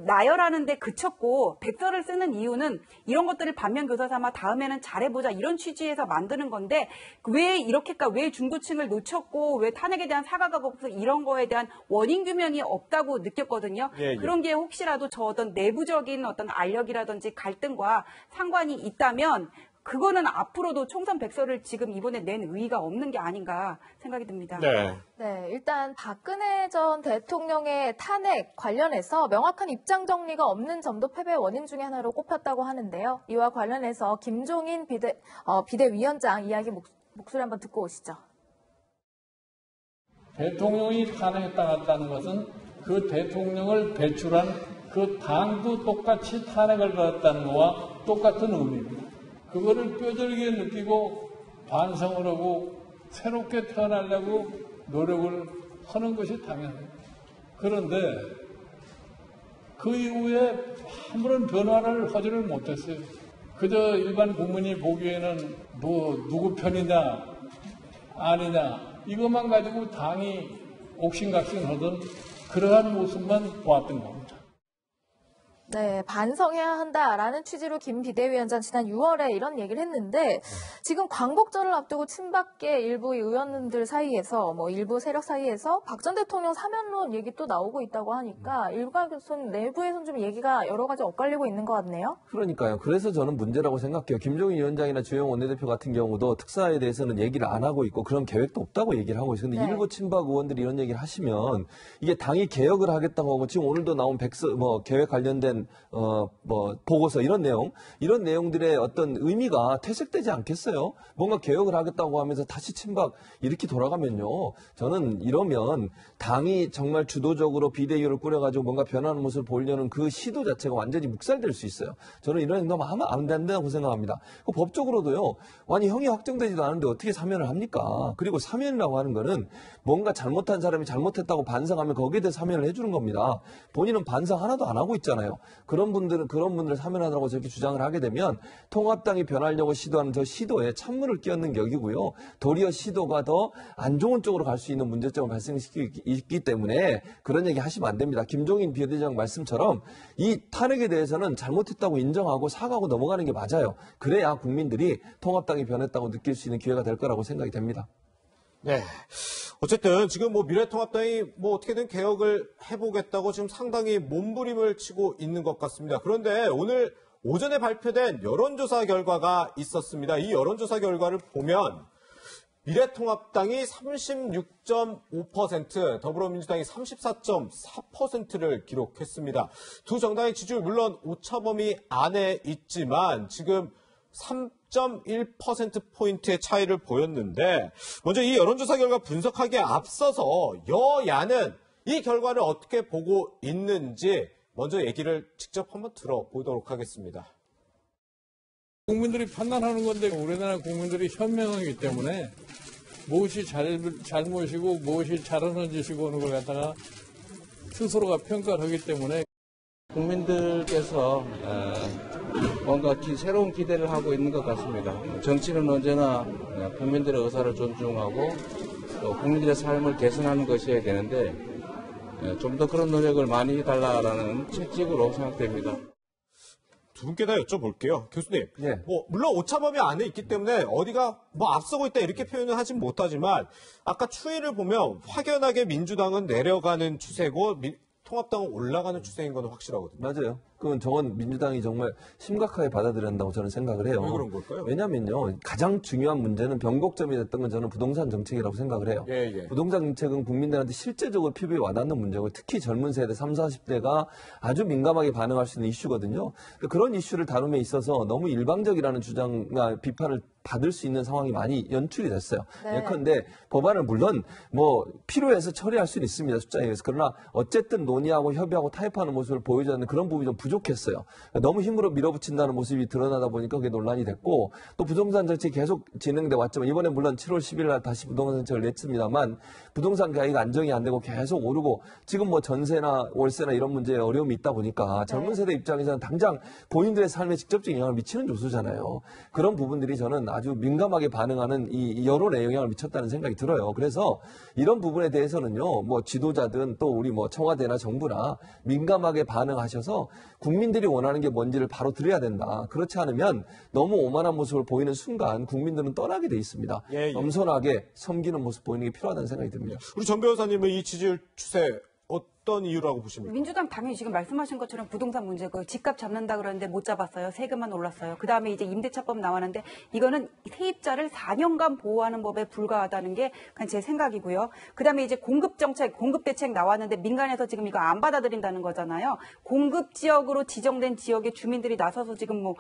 나열하는데 그쳤고 백서를 쓰는 이유는 이런 것들을 반면 교사 삼아 다음에는 잘해보자 이런 취지에서 만드는 건데 왜 왜 중도층을 놓쳤고 왜 탄핵에 대한 사과가 없어서 이런 거에 대한 원인 규명이 없다고 느꼈거든요. 예, 예. 그런 게 혹시라도 저 어떤 내부적인 어떤 알력이라든지 갈등과 상관이 있다면 그거는 앞으로도 총선 백서를 지금 이번에 낸 의의가 없는 게 아닌가 생각이 듭니다. 네, 일단 박근혜 전 대통령의 탄핵 관련해서 명확한 입장 정리가 없는 점도 패배 원인 중에 하나로 꼽혔다고 하는데요. 이와 관련해서 김종인 비대위원장 이야기 목소리 한번 듣고 오시죠. 대통령이 탄핵당했다는 것은 그 대통령을 배출한 그 당도 똑같이 탄핵을 받았다는 거와 똑같은 의미입니다. 그거를 뼈저리게 느끼고 반성을 하고 새롭게 태어나려고 노력을 하는 것이 당연합니다. 그런데 그 이후에 아무런 변화를 하지를 못했어요. 그저 일반 국민이 보기에는 누구 편이냐 아니냐 이것만 가지고 당이 옥신각신하던 그러한 모습만 보았던 겁니다. 네, 반성해야 한다라는 취지로 김 비대위원장 지난 6월에 이런 얘기를 했는데 지금 광복절을 앞두고 친박계 일부 의원들 사이에서 일부 세력 사이에서 박 전 대통령 사면론 얘기 또 나오고 있다고 하니까 일각에선 내부에선 좀 얘기가 여러 가지 엇갈리고 있는 것 같네요. 그러니까요. 그래서 저는 문제라고 생각해요. 김종인 위원장이나 주영 원내대표 같은 경우도 특사에 대해서는 얘기를 안 하고 있고 그런 계획도 없다고 얘기를 하고 있어요. 근데 일부 친박 의원들이 이런 얘기를 하시면 이게 당이 개혁을 하겠다고 하고 지금 오늘도 나온 계획 관련된 보고서 이런 내용들의 어떤 의미가 퇴색되지 않겠어요? 뭔가 개혁을 하겠다고 하면서 다시 친박 이렇게 돌아가면요. 저는 이러면 당이 정말 주도적으로 비대위를 꾸려가지고 뭔가 변하는 모습을 보이려는 그 시도 자체가 완전히 묵살될 수 있어요. 저는 이런 행동하면 안 된다고 생각합니다. 법적으로도요. 아니 형이 확정되지도 않은데 어떻게 사면을 합니까? 그리고 사면이라고 하는 거는 뭔가 잘못한 사람이 잘못했다고 반성하면 거기에 대해 사면을 해주는 겁니다. 본인은 반성 하나도 안 하고 있잖아요. 그런 분들을 사면하라고 저렇게 주장을 하게 되면 통합당이 변하려고 시도하는 저 시도에 찬물을 끼얹는 격이고요. 도리어 시도가 더 안 좋은 쪽으로 갈 수 있는 문제점을 발생시키고 있기 때문에 그런 얘기 하시면 안 됩니다. 김종인 비대위원장 말씀처럼 이 탄핵에 대해서는 잘못했다고 인정하고 사과하고 넘어가는 게 맞아요. 그래야 국민들이 통합당이 변했다고 느낄 수 있는 기회가 될 거라고 생각이 됩니다. 네. 어쨌든 지금 미래통합당이 어떻게든 개혁을 해보겠다고 지금 상당히 몸부림을 치고 있는 것 같습니다. 그런데 오늘 오전에 발표된 여론조사 결과가 있었습니다. 이 여론조사 결과를 보면 미래통합당이 36.5%, 더불어민주당이 34.4%를 기록했습니다. 두 정당의 지지율 물론 오차범위 안에 있지만 지금 3.1%포인트의 차이를 보였는데 먼저 이 여론조사 결과 분석하기에 앞서서 여야는 이 결과를 어떻게 보고 있는지 먼저 얘기를 직접 한번 들어보도록 하겠습니다. 국민들이 판단하는 건데 우리나라 국민들이 현명하기 때문에 무엇이 잘못이고 무엇이 잘하는 짓이고 하는 걸 갖다가 스스로가 평가를 하기 때문에 국민들께서 뭔가 새로운 기대를 하고 있는 것 같습니다. 정치는 언제나 국민들의 의사를 존중하고 또 국민들의 삶을 개선하는 것이어야 되는데 좀 더 그런 노력을 많이 해달라는 채찍으로 생각됩니다. 두 분께 다 여쭤볼게요. 교수님, 네. 물론 오차범위 안에 있기 때문에 어디가 앞서고 있다 이렇게 표현을 하진 못하지만 아까 추이를 보면 확연하게 민주당은 내려가는 추세고 통합당은 올라가는 추세인 건 확실하거든요. 맞아요. 그건 민주당이 정말 심각하게 받아들여야 한다고 저는 생각을 해요. 왜 그런 걸까요? 왜냐면요. 가장 중요한 문제는 변곡점이 됐던 건 저는 부동산 정책이라고 생각을 해요. 부동산 정책은 국민들한테 실제적으로 피부에 와닿는 문제고 특히 젊은 세대 30, 40대가 아주 민감하게 반응할 수 있는 이슈거든요. 그런 이슈를 다룸에 있어서 너무 일방적이라는 주장과 비판을 받을 수 있는 상황이 많이 연출이 됐어요. 예컨대 법안을 물론 필요해서 처리할 수는 있습니다. 숫자에 의해서. 그러나 어쨌든 논의하고 협의하고 타협하는 모습을 보여주는 그런 부분이 좀 부족했어요. 너무 힘으로 밀어붙인다는 모습이 드러나다 보니까 그게 논란이 됐고 또 부동산 정책이 계속 진행돼 왔지만 이번에 물론 7월 10일 날 다시 부동산 정책을 냈습니다만 부동산 가격이 안정이 안 되고 계속 오르고 지금 뭐 전세나 월세나 이런 문제에 어려움이 있다 보니까 젊은 세대 입장에서는 당장 본인들의 삶에 직접적인 영향을 미치는 요소잖아요. 그런 부분들이 저는 아주 민감하게 반응하는 이 여론에 영향을 미쳤다는 생각이 들어요. 그래서 이런 부분에 대해서는요, 뭐 지도자든 또 우리 뭐 청와대나 정부나 민감하게 반응하셔서 국민들이 원하는 게 뭔지를 바로 들어야 된다. 그렇지 않으면 너무 오만한 모습을 보이는 순간 국민들은 떠나게 돼 있습니다. 겸손하게 섬기는 모습 보이는 게 필요하다는 생각이 듭니다. 우리 정 변호사님은 이 지지율 추세 어떤 이유라고 보십니까? 민주당 당연히 지금 말씀하신 것처럼 부동산 문제, 그 집값 잡는다 그러는데 못 잡았어요. 세금만 올랐어요. 그 다음에 이제 임대차법 나왔는데 이거는 세입자를 4년간 보호하는 법에 불과하다는 게 그냥 제 생각이고요. 그 다음에 이제 공급 정책, 공급 대책 나왔는데 민간에서 지금 이거 안 받아들인다는 거잖아요. 공급 지역으로 지정된 지역의 주민들이 나서서 지금 뭐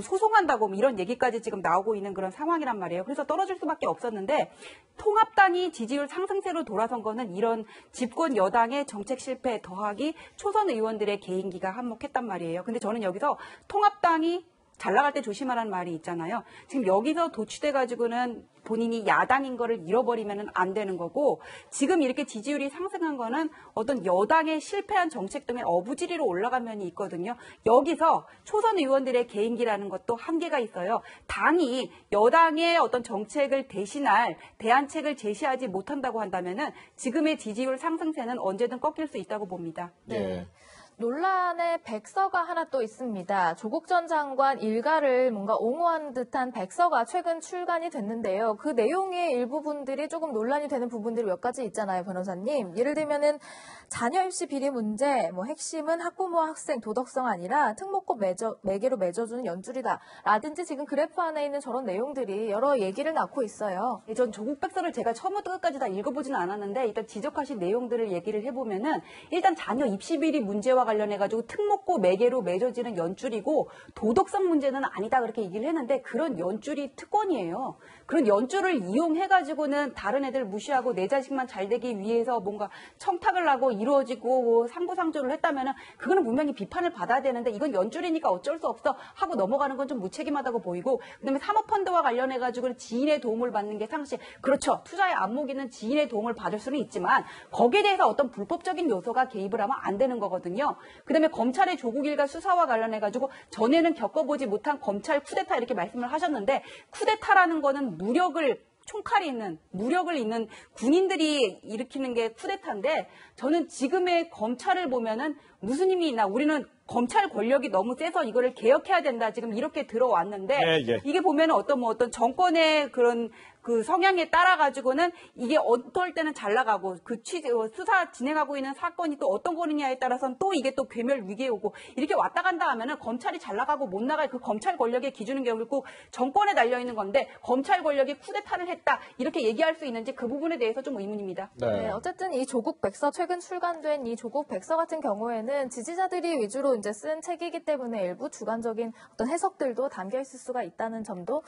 소송한다고 이런 얘기까지 지금 나오고 있는 그런 상황이란 말이에요. 그래서 떨어질 수밖에 없었는데 통합당이 지지율 상승세로 돌아선 거는 이런 집권 여당의 정책 실패 더하기 초선 의원들의 개인기가 한몫했단 말이에요. 근데 저는 여기서 통합당이 잘 나갈 때 조심하라는 말이 있잖아요. 지금 여기서 도취돼가지고는 본인이 야당인 거를 잃어버리면 안 되는 거고 지금 이렇게 지지율이 상승한 거는 어떤 여당의 실패한 정책 때문에 어부지리로 올라간 면이 있거든요. 여기서 초선 의원들의 개인기라는 것도 한계가 있어요. 당이 여당의 어떤 정책을 대신할 대안책을 제시하지 못한다고 한다면은 지금의 지지율 상승세는 언제든 꺾일 수 있다고 봅니다. 네. 논란의 백서가 하나 또 있습니다. 조국 전 장관 일가를 뭔가 옹호한 듯한 백서가 최근 출간이 됐는데요. 그 내용의 일부분들이 조금 논란이 되는 부분들이 몇 가지 있잖아요, 변호사님. 예를 들면은 자녀 입시 비리 문제, 뭐 핵심은 학부모와 학생 도덕성 아니라 특목고 매개로 맺어주는 연줄이다. 라든지 지금 그래프 안에 있는 저런 내용들이 여러 얘기를 낳고 있어요. 전 조국 백서를 제가 처음부터 끝까지 다 읽어보지는 않았는데 일단 지적하신 내용들을 얘기를 해보면은 일단 자녀 입시 비리 문제와 관련해가지고 특목고 매개로 맺어지는 연줄이고 도덕성 문제는 아니다 그렇게 얘기를 했는데 그런 연줄이 특권이에요. 그런 연줄을 이용해가지고는 다른 애들 무시하고 내 자식만 잘 되기 위해서 뭔가 청탁을 하고 이루어지고 뭐 상부상조를 했다면은 그거는 분명히 비판을 받아야 되는데 이건 연줄이니까 어쩔 수 없어 하고 넘어가는 건 좀 무책임하다고 보이고 그다음에 사모펀드와 관련해가지고 지인의 도움을 받는 게 상시 그렇죠. 투자의 안목이는 지인의 도움을 받을 수는 있지만 거기에 대해서 어떤 불법적인 요소가 개입을 하면 안 되는 거거든요. 그다음에 검찰의 조국 일가 수사와 관련해가지고 전에는 겪어보지 못한 검찰 쿠데타 이렇게 말씀을 하셨는데 쿠데타라는 거는 총칼이 있는 무력을 있는 군인들이 일으키는 게 쿠데타인데 저는 지금의 검찰을 보면은 무슨 힘이 있나 우리는 검찰 권력이 너무 세서 이거를 개혁해야 된다 지금 이렇게 들어왔는데 이게 보면 어떤 정권의 그런 그 성향에 따라 가지고는 이게 어떨 때는 잘 나가고 그 수사 진행하고 있는 사건이 또 어떤 거느냐에 따라서는 또 이게 또 괴멸 위기에 오고 이렇게 왔다 간다 하면은 검찰이 잘 나가고 못 나갈 그 검찰 권력의 기준은 결국 정권에 달려 있는 건데 검찰 권력이 쿠데타를 했다 이렇게 얘기할 수 있는지 그 부분에 대해서 좀 의문입니다. 네, 어쨌든 이 조국 백서 최근 출간된 이 조국 백서 같은 경우에는 지지자들이 위주로 이제 쓴 책이기 때문에 일부 주관적인 어떤 해석들도 담겨 있을 수가 있다는 점도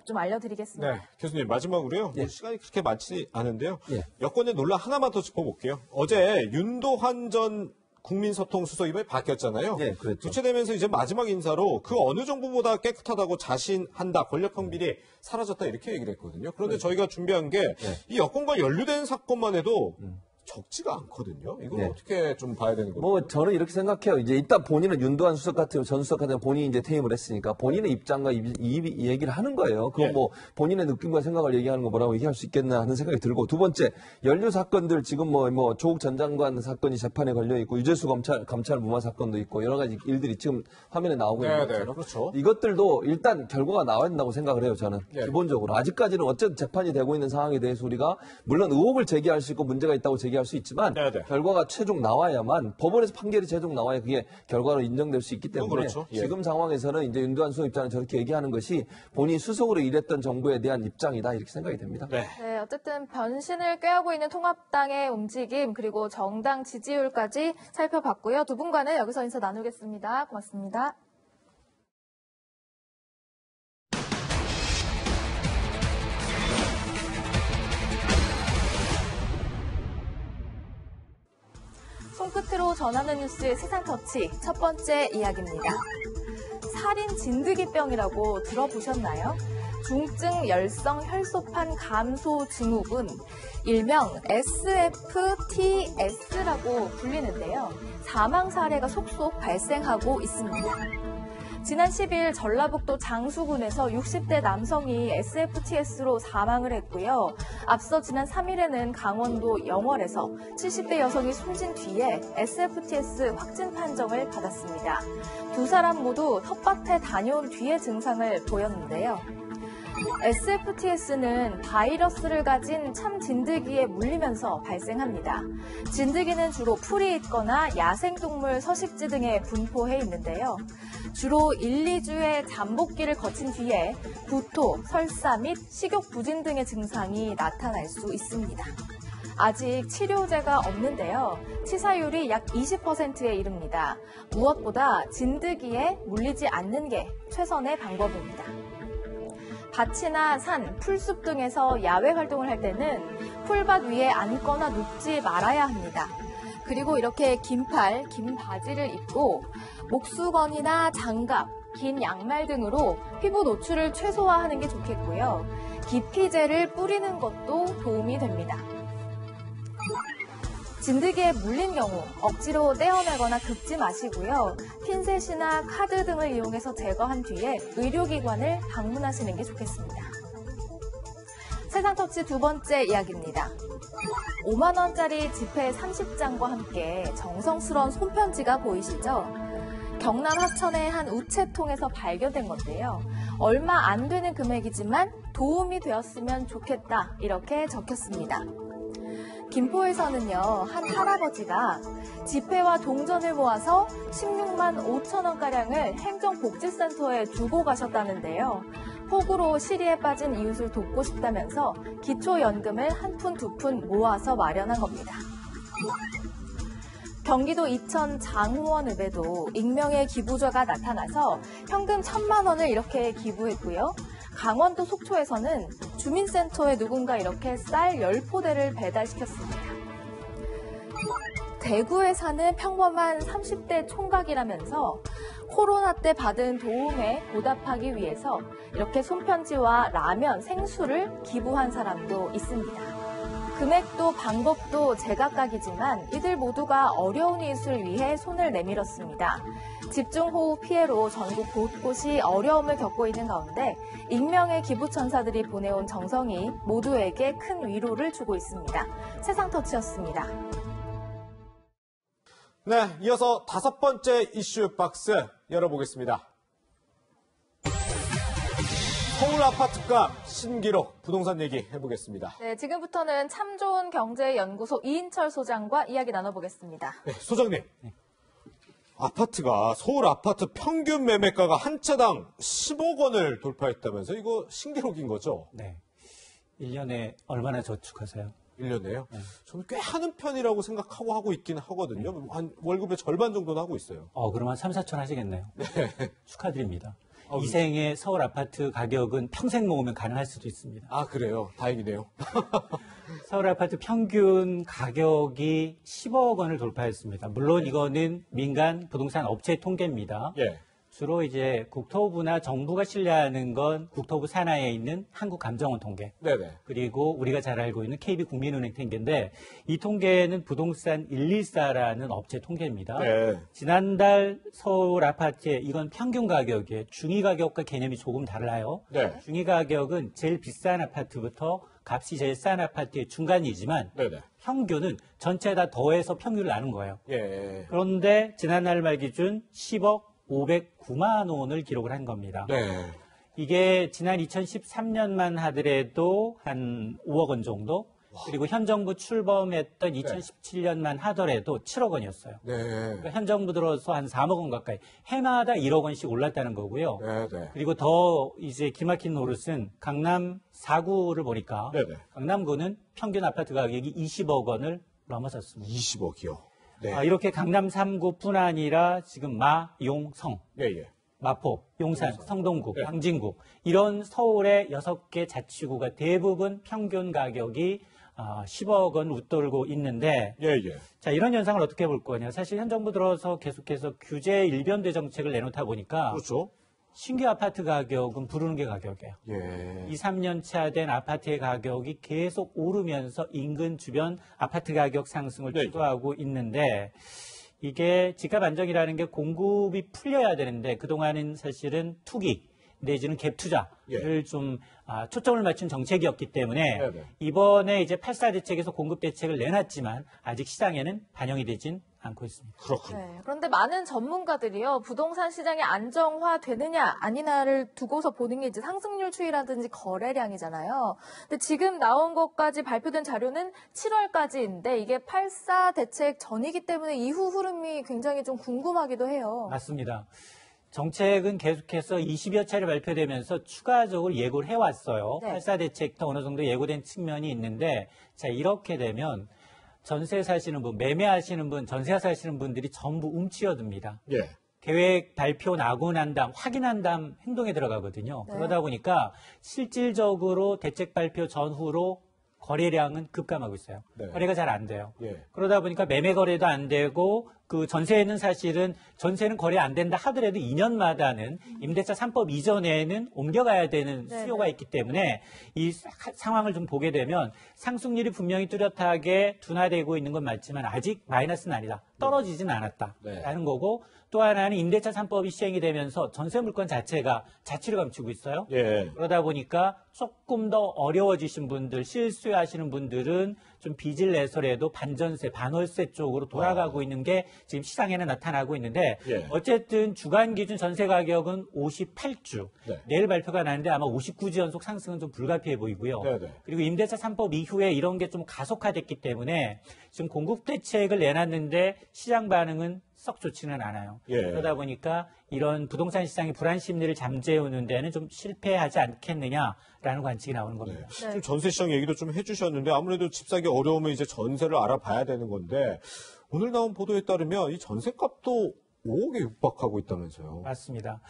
좀 알려드리겠습니다. 네, 교수님 마지막으로요. 시간이 그렇게 많지 않은데요. 여권의 논란 하나만 더 짚어볼게요. 어제 윤도환 전 국민소통수석 이번에 바뀌었잖아요. 네, 그렇죠. 교체되면서 이제 마지막 인사로 그 어느 정부보다 깨끗하다고 자신한다. 권력형 비리 사라졌다 이렇게 얘기를 했거든요. 그런데 저희가 준비한 게 이 여권과 연루된 사건만 해도 적지가 않거든요. 이건 어떻게 좀 봐야 되는 거죠? 뭐 저는 이렇게 생각해요. 이제 일단 본인은 윤도환 수석 같은 전 수석 같은 본인이 이제 퇴임을 했으니까 본인의 입장과 이 얘기를 하는 거예요. 그건 뭐 본인의 느낌과 생각을 얘기하는 거 뭐라고 얘기할 수 있겠나 하는 생각이 들고 두 번째 연루 사건들 지금 뭐 조국 전 장관 사건이 재판에 걸려 있고 유재수 검찰 무마 사건도 있고 여러 가지 일들이 지금 화면에 나오고 있는 것처럼 그렇죠. 이것들도 일단 결과가 나와야 된다고 생각을 해요. 저는 기본적으로 아직까지는 어쨌든 재판이 되고 있는 상황에 대해서 우리가 물론 의혹을 제기할 수 있고 문제가 있다고 제기할 수 있지만 결과가 최종 나와야만 법원에서 판결이 최종 나와야 그게 결과로 인정될 수 있기 때문에 그렇죠. 지금 상황에서는 이제 윤도환 수석 입장은 저렇게 얘기하는 것이 본인이 수석으로 일했던 정부에 대한 입장이다 이렇게 생각이 됩니다. 네, 어쨌든 변신을 꾀하고 있는 통합당의 움직임 그리고 정당 지지율까지 살펴봤고요. 두 분과는 여기서 인사 나누겠습니다. 고맙습니다. 손끝으로 오늘도 전하는 뉴스의 세상터치 첫 번째 이야기입니다. 살인 진드기병이라고 들어보셨나요? 중증 열성 혈소판 감소 증후군, 일명 SFTS라고 불리는데요. 사망 사례가 속속 발생하고 있습니다. 지난 10일 전라북도 장수군에서 60대 남성이 SFTS로 사망을 했고요. 앞서 지난 3일에는 강원도 영월에서 70대 여성이 숨진 뒤에 SFTS 확진 판정을 받았습니다. 두 사람 모두 텃밭에 다녀온 뒤에 증상을 보였는데요. SFTS는 바이러스를 가진 참 진드기에 물리면서 발생합니다. 진드기는 주로 풀이 있거나 야생동물 서식지 등에 분포해 있는데요. 주로 1, 2주의 잠복기를 거친 뒤에 구토, 설사 및 식욕 부진 등의 증상이 나타날 수 있습니다. 아직 치료제가 없는데요. 치사율이 약 20%에 이릅니다. 무엇보다 진드기에 물리지 않는 게 최선의 방법입니다. 밭이나 산, 풀숲 등에서 야외 활동을 할 때는 풀밭 위에 앉거나 눕지 말아야 합니다. 그리고 이렇게 긴 팔, 긴 바지를 입고 목수건이나 장갑, 긴 양말 등으로 피부 노출을 최소화하는 게 좋겠고요. 기피제를 뿌리는 것도 도움이 됩니다. 진드기에 물린 경우 억지로 떼어내거나 긁지 마시고요. 핀셋이나 카드 등을 이용해서 제거한 뒤에 의료기관을 방문하시는 게 좋겠습니다. 세상터치 두 번째 이야기입니다. 5만 원짜리 지폐 30장과 함께 정성스러운 손편지가 보이시죠? 경남 하천의 한 우체통에서 발견된 건데요. 얼마 안 되는 금액이지만 도움이 되었으면 좋겠다 이렇게 적혔습니다. 김포에서는요, 한 할아버지가 지폐와 동전을 모아서 16만 5천 원가량을 행정복지센터에 두고 가셨다는데요. 폭우로 시리에 빠진 이웃을 돕고 싶다면서 기초연금을 한 푼, 두 푼 모아서 마련한 겁니다. 경기도 이천 장호원읍에도 익명의 기부자가 나타나서 현금 1,000만 원을 이렇게 기부했고요. 강원도 속초에서는 주민센터에 누군가 이렇게 쌀 10포대를 배달시켰습니다. 대구에 사는 평범한 30대 총각이라면서 코로나 때 받은 도움에 보답하기 위해서 이렇게 손편지와 라면, 생수를 기부한 사람도 있습니다. 금액도 방법도 제각각이지만 이들 모두가 어려운 이웃을 위해 손을 내밀었습니다. 집중호우 피해로 전국 곳곳이 어려움을 겪고 있는 가운데 익명의 기부천사들이 보내온 정성이 모두에게 큰 위로를 주고 있습니다. 세상터치였습니다. 네, 이어서 다섯 번째 이슈 박스 열어보겠습니다. 서울 아파트값 신기록 부동산 얘기 해보겠습니다. 네, 지금부터는 참 좋은 경제연구소 이인철 소장과 이야기 나눠보겠습니다. 네, 소장님. 아파트가 서울 아파트 평균 매매가가 한 채당 10억 원을 돌파했다면서 이거 신기록인 거죠? 네. 1년에 얼마나 저축하세요? 1년에요? 네. 저는 꽤 하는 편이라고 생각하고 하고 있긴 하거든요. 네. 한 월급의 절반 정도는 하고 있어요. 그럼 한 3, 4천 하시겠네요. 네. 축하드립니다. 이생의 서울 아파트 가격은 평생 모으면 가능할 수도 있습니다. 아, 그래요? 다행이네요. 서울 아파트 평균 가격이 10억 원을 돌파했습니다. 물론 이거는 민간 부동산 업체 통계입니다. 예. 주로 이제 국토부나 정부가 신뢰하는 건 국토부 산하에 있는 한국감정원 통계. 네네. 그리고 우리가 잘 알고 있는 KB국민은행 통계인데 이 통계는 부동산 114라는 업체 통계입니다. 네. 지난달 서울 아파트의 이건 평균 가격이에요. 중위 가격과 개념이 조금 달라요. 네. 중위 가격은 제일 비싼 아파트부터 값이 제일 싼 아파트의 중간이지만 네네. 평균은 전체 다 더해서 평균을 나눈 거예요. 예. 그런데 지난달 말 기준 10억 509만 원을 기록을 한 겁니다. 네. 이게 지난 2013년만 하더라도 한 5억 원 정도, 그리고 현 정부 출범했던 2017년만 하더라도 7억 원이었어요. 네. 그러니까 현 정부 들어서 한 4억 원 가까이 해마다 1억 원씩 올랐다는 거고요. 네. 그리고 더 이제 기막힌 노릇은 강남 4구를 보니까 네네. 강남구는 평균 아파트 가격이 20억 원을 넘어섰습니다. 20억이요. 네. 이렇게 강남 3구뿐 아니라 지금 마, 용, 성, 예. 마포, 용산, 성동구, 광진구 이런 서울의 6개 자치구가 대부분 평균 가격이 10억 원 웃돌고 있는데 자, 이런 현상을 어떻게 볼 거냐. 사실 현 정부 들어서 계속해서 규제 일변대 정책을 내놓다 보니까 그렇죠. 신규 아파트 가격은 부르는 게 가격이에요. 2, 3년 차 된 아파트의 가격이 계속 오르면서 인근 주변 아파트 가격 상승을 주도하고 있는데 이게 집값 안정이라는 게 공급이 풀려야 되는데 그동안은 사실은 투기 내지는 갭 투자를 좀 초점을 맞춘 정책이었기 때문에 이번에 이제 8.4 대책에서 공급 대책을 내놨지만 아직 시장에는 반영이 되진 않고 있습니다. 그렇군요. 네, 그런데 많은 전문가들이요, 부동산 시장이 안정화되느냐 아니냐를 두고서 보는 게 이제 상승률 추이라든지 거래량이잖아요. 근데 지금 나온 것까지 발표된 자료는 7월까지인데 이게 8.4 대책 전이기 때문에 이후 흐름이 굉장히 좀 궁금하기도 해요. 맞습니다. 정책은 계속해서 20여 차례 발표되면서 추가적으로 예고를 해왔어요. 8.4 대책도 어느 정도 예고된 측면이 있는데 자, 이렇게 되면 전세 사시는 분, 매매하시는 분, 전세 사시는 분들이 전부 움츠러듭니다. 계획 발표 나고 난 다음, 확인한 다음 행동에 들어가거든요. 그러다 보니까 실질적으로 대책 발표 전후로 거래량은 급감하고 있어요. 거래가 잘 안 돼요. 그러다 보니까 매매 거래도 안 되고 그 전세는 사실은 전세는 거래 안 된다 하더라도 2년마다는 임대차 3법 이전에는 옮겨가야 되는 수요가 있기 때문에 이 상황을 좀 보게 되면 상승률이 분명히 뚜렷하게 둔화되고 있는 건 맞지만 아직 마이너스는 아니다. 떨어지진 않았다라는 거고 또 하나는 임대차 3법이 시행이 되면서 전세 물건 자체가 자취를 감추고 있어요. 그러다 보니까 조금 더 어려워지신 분들, 실수하시는 분들은 좀 빚을 내서라도 반전세, 반월세 쪽으로 돌아가고 있는 게 지금 시장에는 나타나고 있는데 어쨌든 주간 기준 전세 가격은 58주. 내일 발표가 나는데 아마 59주 연속 상승은 좀 불가피해 보이고요. 그리고 임대차 3법 이후에 이런 게 좀 가속화됐기 때문에 지금 공급 대책을 내놨는데 시장 반응은 썩 좋지는 않아요. 그러다 보니까 이런 부동산 시장의 불안 심리를 잠재우는 데는 좀 실패하지 않겠느냐라는 관측이 나오는 겁니다. 지금 전세 시장 얘기도 좀 해주셨는데 아무래도 집 사기 어려우면 이제 전세를 알아봐야 되는 건데 오늘 나온 보도에 따르면 이 전세값도 5억에 육박하고 있다면서요. 맞습니다.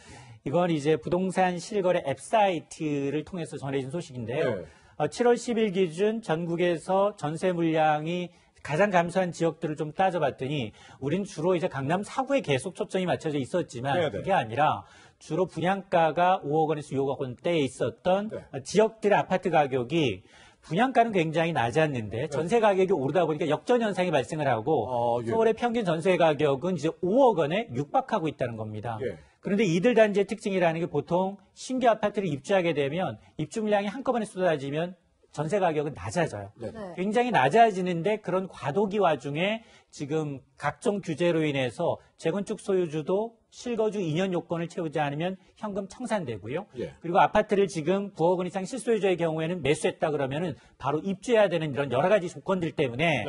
이건 이제 부동산 실거래 앱 사이트를 통해서 전해진 소식인데요. 7월 10일 기준 전국에서 전세 물량이 가장 감소한 지역들을 좀 따져봤더니 우린 주로 이제 강남 4구에 계속 초점이 맞춰져 있었지만 그게 아니라 주로 분양가가 5억 원에서 6억 원대에 있었던 지역들의 아파트 가격이 분양가는 굉장히 낮았는데 전세 가격이 오르다 보니까 역전 현상이 발생을 하고 서울의 평균 전세 가격은 이제 5억 원에 육박하고 있다는 겁니다. 그런데 이들 단지의 특징이라는 게 보통 신규 아파트를 입주하게 되면 입주 물량이 한꺼번에 쏟아지면 전세 가격은 낮아져요. 굉장히 낮아지는데 그런 과도기 와중에 지금 각종 규제로 인해서 재건축 소유주도 실거주 2년 요건을 채우지 않으면 현금 청산되고요. 그리고 아파트를 지금 9억 원 이상 실소유주의 경우에는 매수했다 그러면은 바로 입주해야 되는 이런 여러 가지 조건들 때문에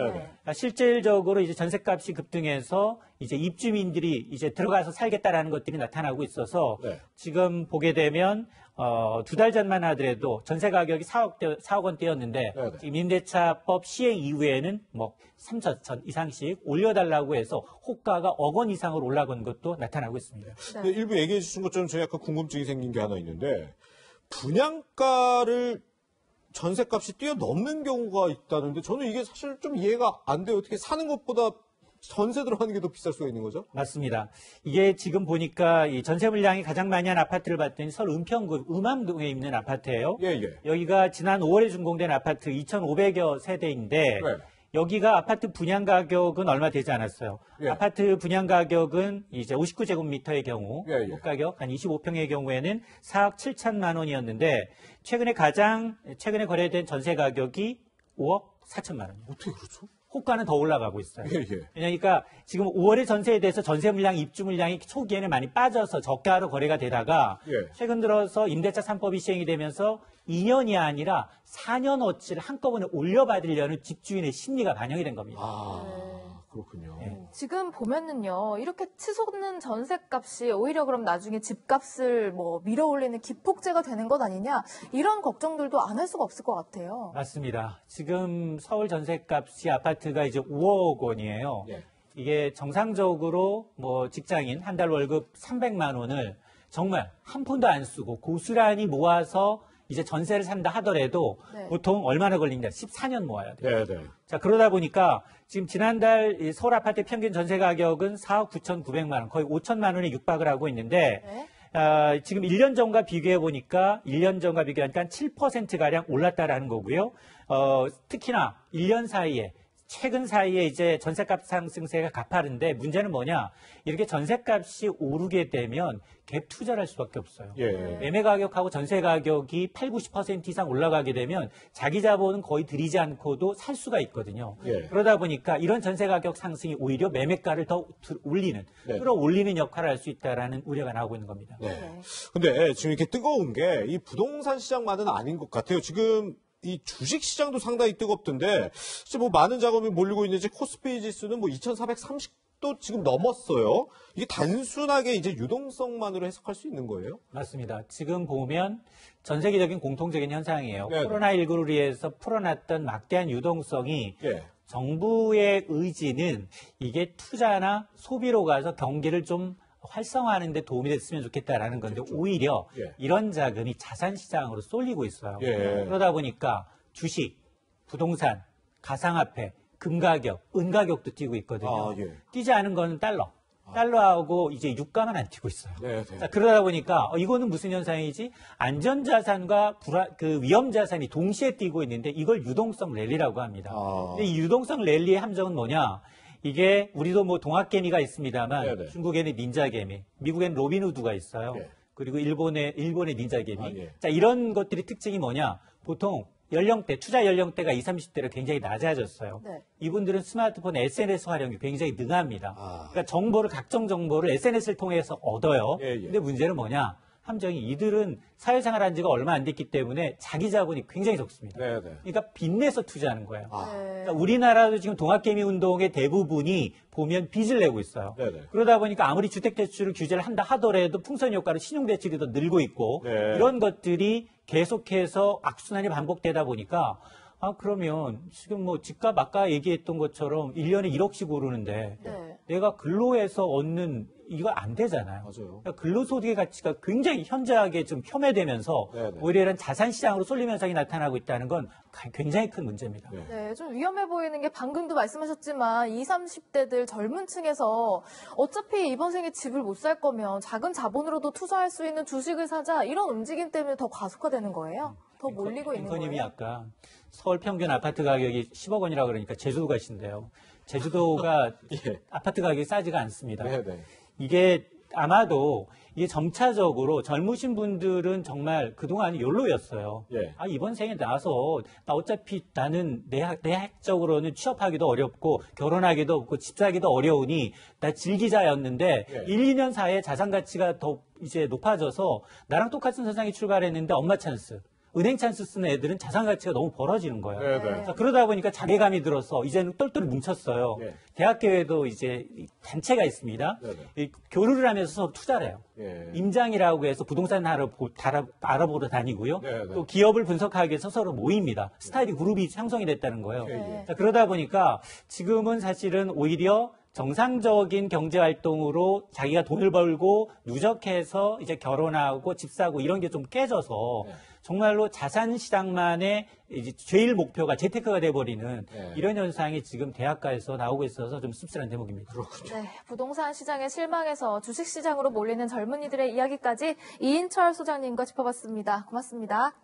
실질적으로 이제 전세값이 급등해서 이제 입주민들이 이제 들어가서 살겠다라는 것들이 나타나고 있어서 지금 보게 되면 2달 전만 하더라도 전세 가격이 4억 원대였는데 지금 임대차법 시행 이후에는 뭐 3천 이상씩 올려달라고 해서 호가가 억 원 이상으로 올라간 것도 나타나고 있습니다. 네, 일부 얘기해 주신 것처럼 저희 약간 궁금증이 생긴 게 하나 있는데 분양가를 전세값이 뛰어넘는 경우가 있다는데 저는 이게 사실 좀 이해가 안 돼요. 어떻게 사는 것보다 전세 들어가는 게 더 비쌀 수가 있는 거죠? 맞습니다. 이게 지금 보니까 이 전세 물량이 가장 많이 한 아파트를 봤더니 서울 은평구 음암동에 있는 아파트예요. 여기가 지난 5월에 준공된 아파트 2,500여 세대인데 여기가 아파트 분양 가격은 얼마 되지 않았어요. 아파트 분양 가격은 이제 59제곱미터의 경우 가격 한 25평의 경우에는 4억 7천만 원이었는데 최근에 거래된 전세 가격이 5억 4천만 원이에요. 어떻게 그렇죠? 호가는 더 올라가고 있어요. 그러니까 지금 5월의 전세에 대해서 전세 물량, 입주 물량이 초기에는 많이 빠져서 저가로 거래가 되다가 최근 들어서 임대차 3법이 시행이 되면서 2년이 아니라 4년어치를 한꺼번에 올려받으려는 집주인의 심리가 반영이 된 겁니다. 그렇군요. 지금 보면은요, 이렇게 치솟는 전세값이 오히려 그럼 나중에 집값을 뭐 밀어올리는 기폭제가 되는 것 아니냐, 이런 걱정들도 안 할 수가 없을 것 같아요. 맞습니다. 지금 서울 전세값이 아파트가 이제 5억 원이에요. 이게 정상적으로 뭐 직장인 한 달 월급 300만 원을 정말 한 푼도 안 쓰고 고스란히 모아서 이제 전세를 산다 하더라도 네. 보통 얼마나 걸립니다. 14년 모아야 돼요. 네, 네. 자, 그러다 보니까 지금 지난달 이 서울 아파트 평균 전세 가격은 4억 9,900만 원, 거의 5천만 원에 육박을 하고 있는데 네. 지금 1년 전과 비교해 보니까 1년 전과 비교하니까 7%가량 올랐다라는 거고요. 특히나 1년 사이에 최근 사이에 이제 전셋값 상승세가 가파른데 문제는 뭐냐? 이렇게 전셋값이 오르게 되면 갭 투자를 할 수밖에 없어요. 예. 매매 가격하고 전세 가격이 8, 90% 이상 올라가게 되면 자기 자본은 거의 들이지 않고도 살 수가 있거든요. 예. 그러다 보니까 이런 전세 가격 상승이 오히려 매매가를 더 올리는, 네. 끌어올리는 역할을 할 수 있다라는 우려가 나오고 있는 겁니다. 네. 근데 지금 이렇게 뜨거운 게 이 부동산 시장만은 아닌 것 같아요. 지금 이 주식 시장도 상당히 뜨겁던데, 이제 뭐 많은 자금이 몰리고 있는지 코스피 지수는 뭐 2,430도 지금 넘었어요. 이게 단순하게 이제 유동성만으로 해석할 수 있는 거예요? 맞습니다. 지금 보면 전 세계적인 공통적인 현상이에요. 네네. 코로나19로 인해서 풀어놨던 막대한 유동성이 예. 정부의 의지는 이게 투자나 소비로 가서 경기를 좀 활성화하는 데 도움이 됐으면 좋겠다라는 건데 그렇죠. 오히려 예. 이런 자금이 자산시장으로 쏠리고 있어요. 예. 그러다 보니까 주식, 부동산, 가상화폐, 금가격, 은가격도 뛰고 있거든요. 아, 예. 뛰지 않은 거는 달러. 달러하고 이제 유가만 안 뛰고 있어요. 네, 네. 자, 그러다 보니까 이거는 무슨 현상이지? 안전자산과 위험자산이 동시에 뛰고 있는데 이걸 유동성 랠리라고 합니다. 근데 이 유동성 랠리의 함정은 뭐냐? 이게 우리도 뭐 동학개미가 있습니다만 네네. 중국에는 닌자개미, 미국에는 로빈후드가 있어요. 예. 그리고 일본의 닌자개미. 아, 예. 자, 이런 것들이 특징이 뭐냐? 보통 연령대, 투자 연령대가 20, 30대로 굉장히 낮아졌어요. 네. 이분들은 스마트폰 SNS 활용이 굉장히 능합니다. 아. 그러니까 각종 정보를 SNS를 통해서 얻어요. 예, 예. 근데 문제는 뭐냐? 함정이 이들은 사회생활한 지가 얼마 안 됐기 때문에 자기 자본이 굉장히 적습니다. 네, 네. 그러니까 빚내서 투자하는 거예요. 아. 그러니까 우리나라도 지금 동학개미 운동의 대부분이 보면 빚을 내고 있어요. 네네. 그러다 보니까 아무리 주택대출을 규제를 한다 하더라도 풍선 효과로 신용대출이 더 늘고 있고 네. 이런 것들이 계속해서 악순환이 반복되다 보니까 그러면 지금 뭐 집값 아까 얘기했던 것처럼 1년에 1억씩 오르는데 네. 내가 근로해서 얻는 이거 안 되잖아요. 맞아요. 그러니까 근로소득의 가치가 굉장히 현저하게 좀 폄훼되면서 네네. 오히려 이런 자산시장으로 쏠림 현상이 나타나고 있다는 건 굉장히 큰 문제입니다. 네, 좀 위험해 보이는 게 방금도 말씀하셨지만 20, 30대들 젊은 층에서 어차피 이번 생에 집을 못 살 거면 작은 자본으로도 투자할 수 있는 주식을 사자 이런 움직임 때문에 더 과속화되는 거예요. 더 몰리고 있는 앵커님이 거예요. 아까 서울 평균 아파트 가격이 10억 원이라고 그러니까 제주도 가신대요. 제주도가 예. 아파트 가격이 싸지가 않습니다. 네네. 이게 아마도 이게 점차적으로 젊으신 분들은 정말 그동안 욜로였어요. 예. 이번 생에 나와서 나 어차피 나는 내학적으로는 취업하기도 어렵고 결혼하기도 없고 집 사기도 어려우니 나 즐기자였는데 예. 1, 2년 사이에 자산 가치가 더 이제 높아져서 나랑 똑같은 세상에 출발했는데 엄마 찬스. 은행 찬스 쓰는 애들은 자산 가치가 너무 벌어지는 거예요. 네네. 자, 그러다 보니까 자괴감이 들어서 이제는 똘똘 뭉쳤어요. 네. 대학교에도 이제 단체가 있습니다. 네네. 이 교류를 하면서 서로 투자를 해요. 예. 임장이라고 해서 부동산 알아보러 다니고요. 네네. 또 기업을 분석하기 위해서 서로 모입니다. 스타디 그룹이 형성이 됐다는 거예요. 예, 예. 자, 그러다 보니까 지금은 사실은 오히려 정상적인 경제 활동으로 자기가 돈을 벌고 누적해서 이제 결혼하고 집 사고 이런 게 좀 깨져서 네. 정말로 자산 시장만의 이제 제일 목표가 재테크가 돼버리는 네. 이런 현상이 지금 대학가에서 나오고 있어서 좀 씁쓸한 대목입니다. 네, 부동산 시장에 실망해서 주식 시장으로 몰리는 젊은이들의 이야기까지 이인철 소장님과 짚어봤습니다. 고맙습니다.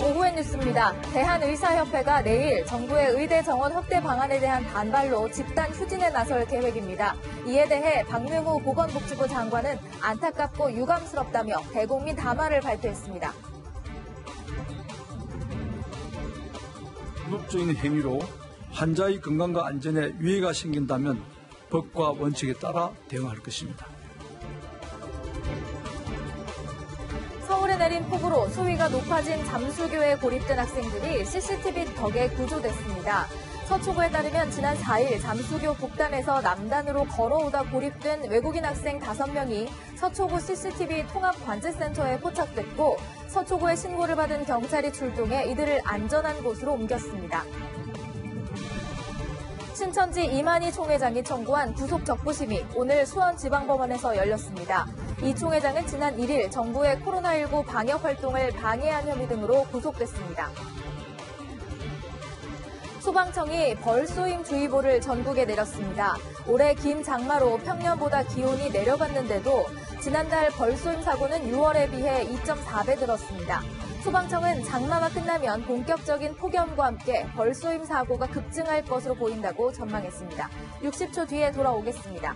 오후의 뉴스입니다. 대한의사협회가 내일 정부의 의대 정원 확대 방안에 대한 반발로 집단 휴진에 나설 계획입니다. 이에 대해 박능우 보건복지부 장관은 안타깝고 유감스럽다며 대국민 담화를 발표했습니다. 불법적인 행위로 환자의 건강과 안전에 위해가 생긴다면 법과 원칙에 따라 대응할 것입니다. 서울에 내린 폭우로 수위가 높아진 잠수교에 고립된 학생들이 CCTV 덕에 구조됐습니다. 서초구에 따르면 지난 4일 잠수교 북단에서 남단으로 걸어오다 고립된 외국인 학생 5명이 서초구 CCTV 통합관제센터에 포착됐고 서초구에 신고를 받은 경찰이 출동해 이들을 안전한 곳으로 옮겼습니다. 신천지 이만희 총회장이 청구한 구속 적부심이 오늘 수원지방법원에서 열렸습니다. 이 총회장은 지난 1일 정부의 코로나19 방역 활동을 방해한 혐의 등으로 구속됐습니다. 소방청이 벌쏘임주의보를 전국에 내렸습니다. 올해 긴 장마로 평년보다 기온이 내려갔는데도 지난달 벌쏘임 사고는 6월에 비해 2.4배 늘었습니다. 소방청은 장마가 끝나면 본격적인 폭염과 함께 벌쏘임 사고가 급증할 것으로 보인다고 전망했습니다. 60초 뒤에 돌아오겠습니다.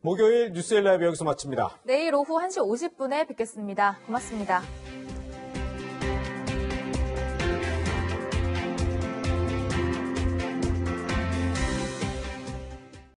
목요일 뉴스 1라이브 여기서 마칩니다. 내일 오후 1시 50분에 뵙겠습니다. 고맙습니다.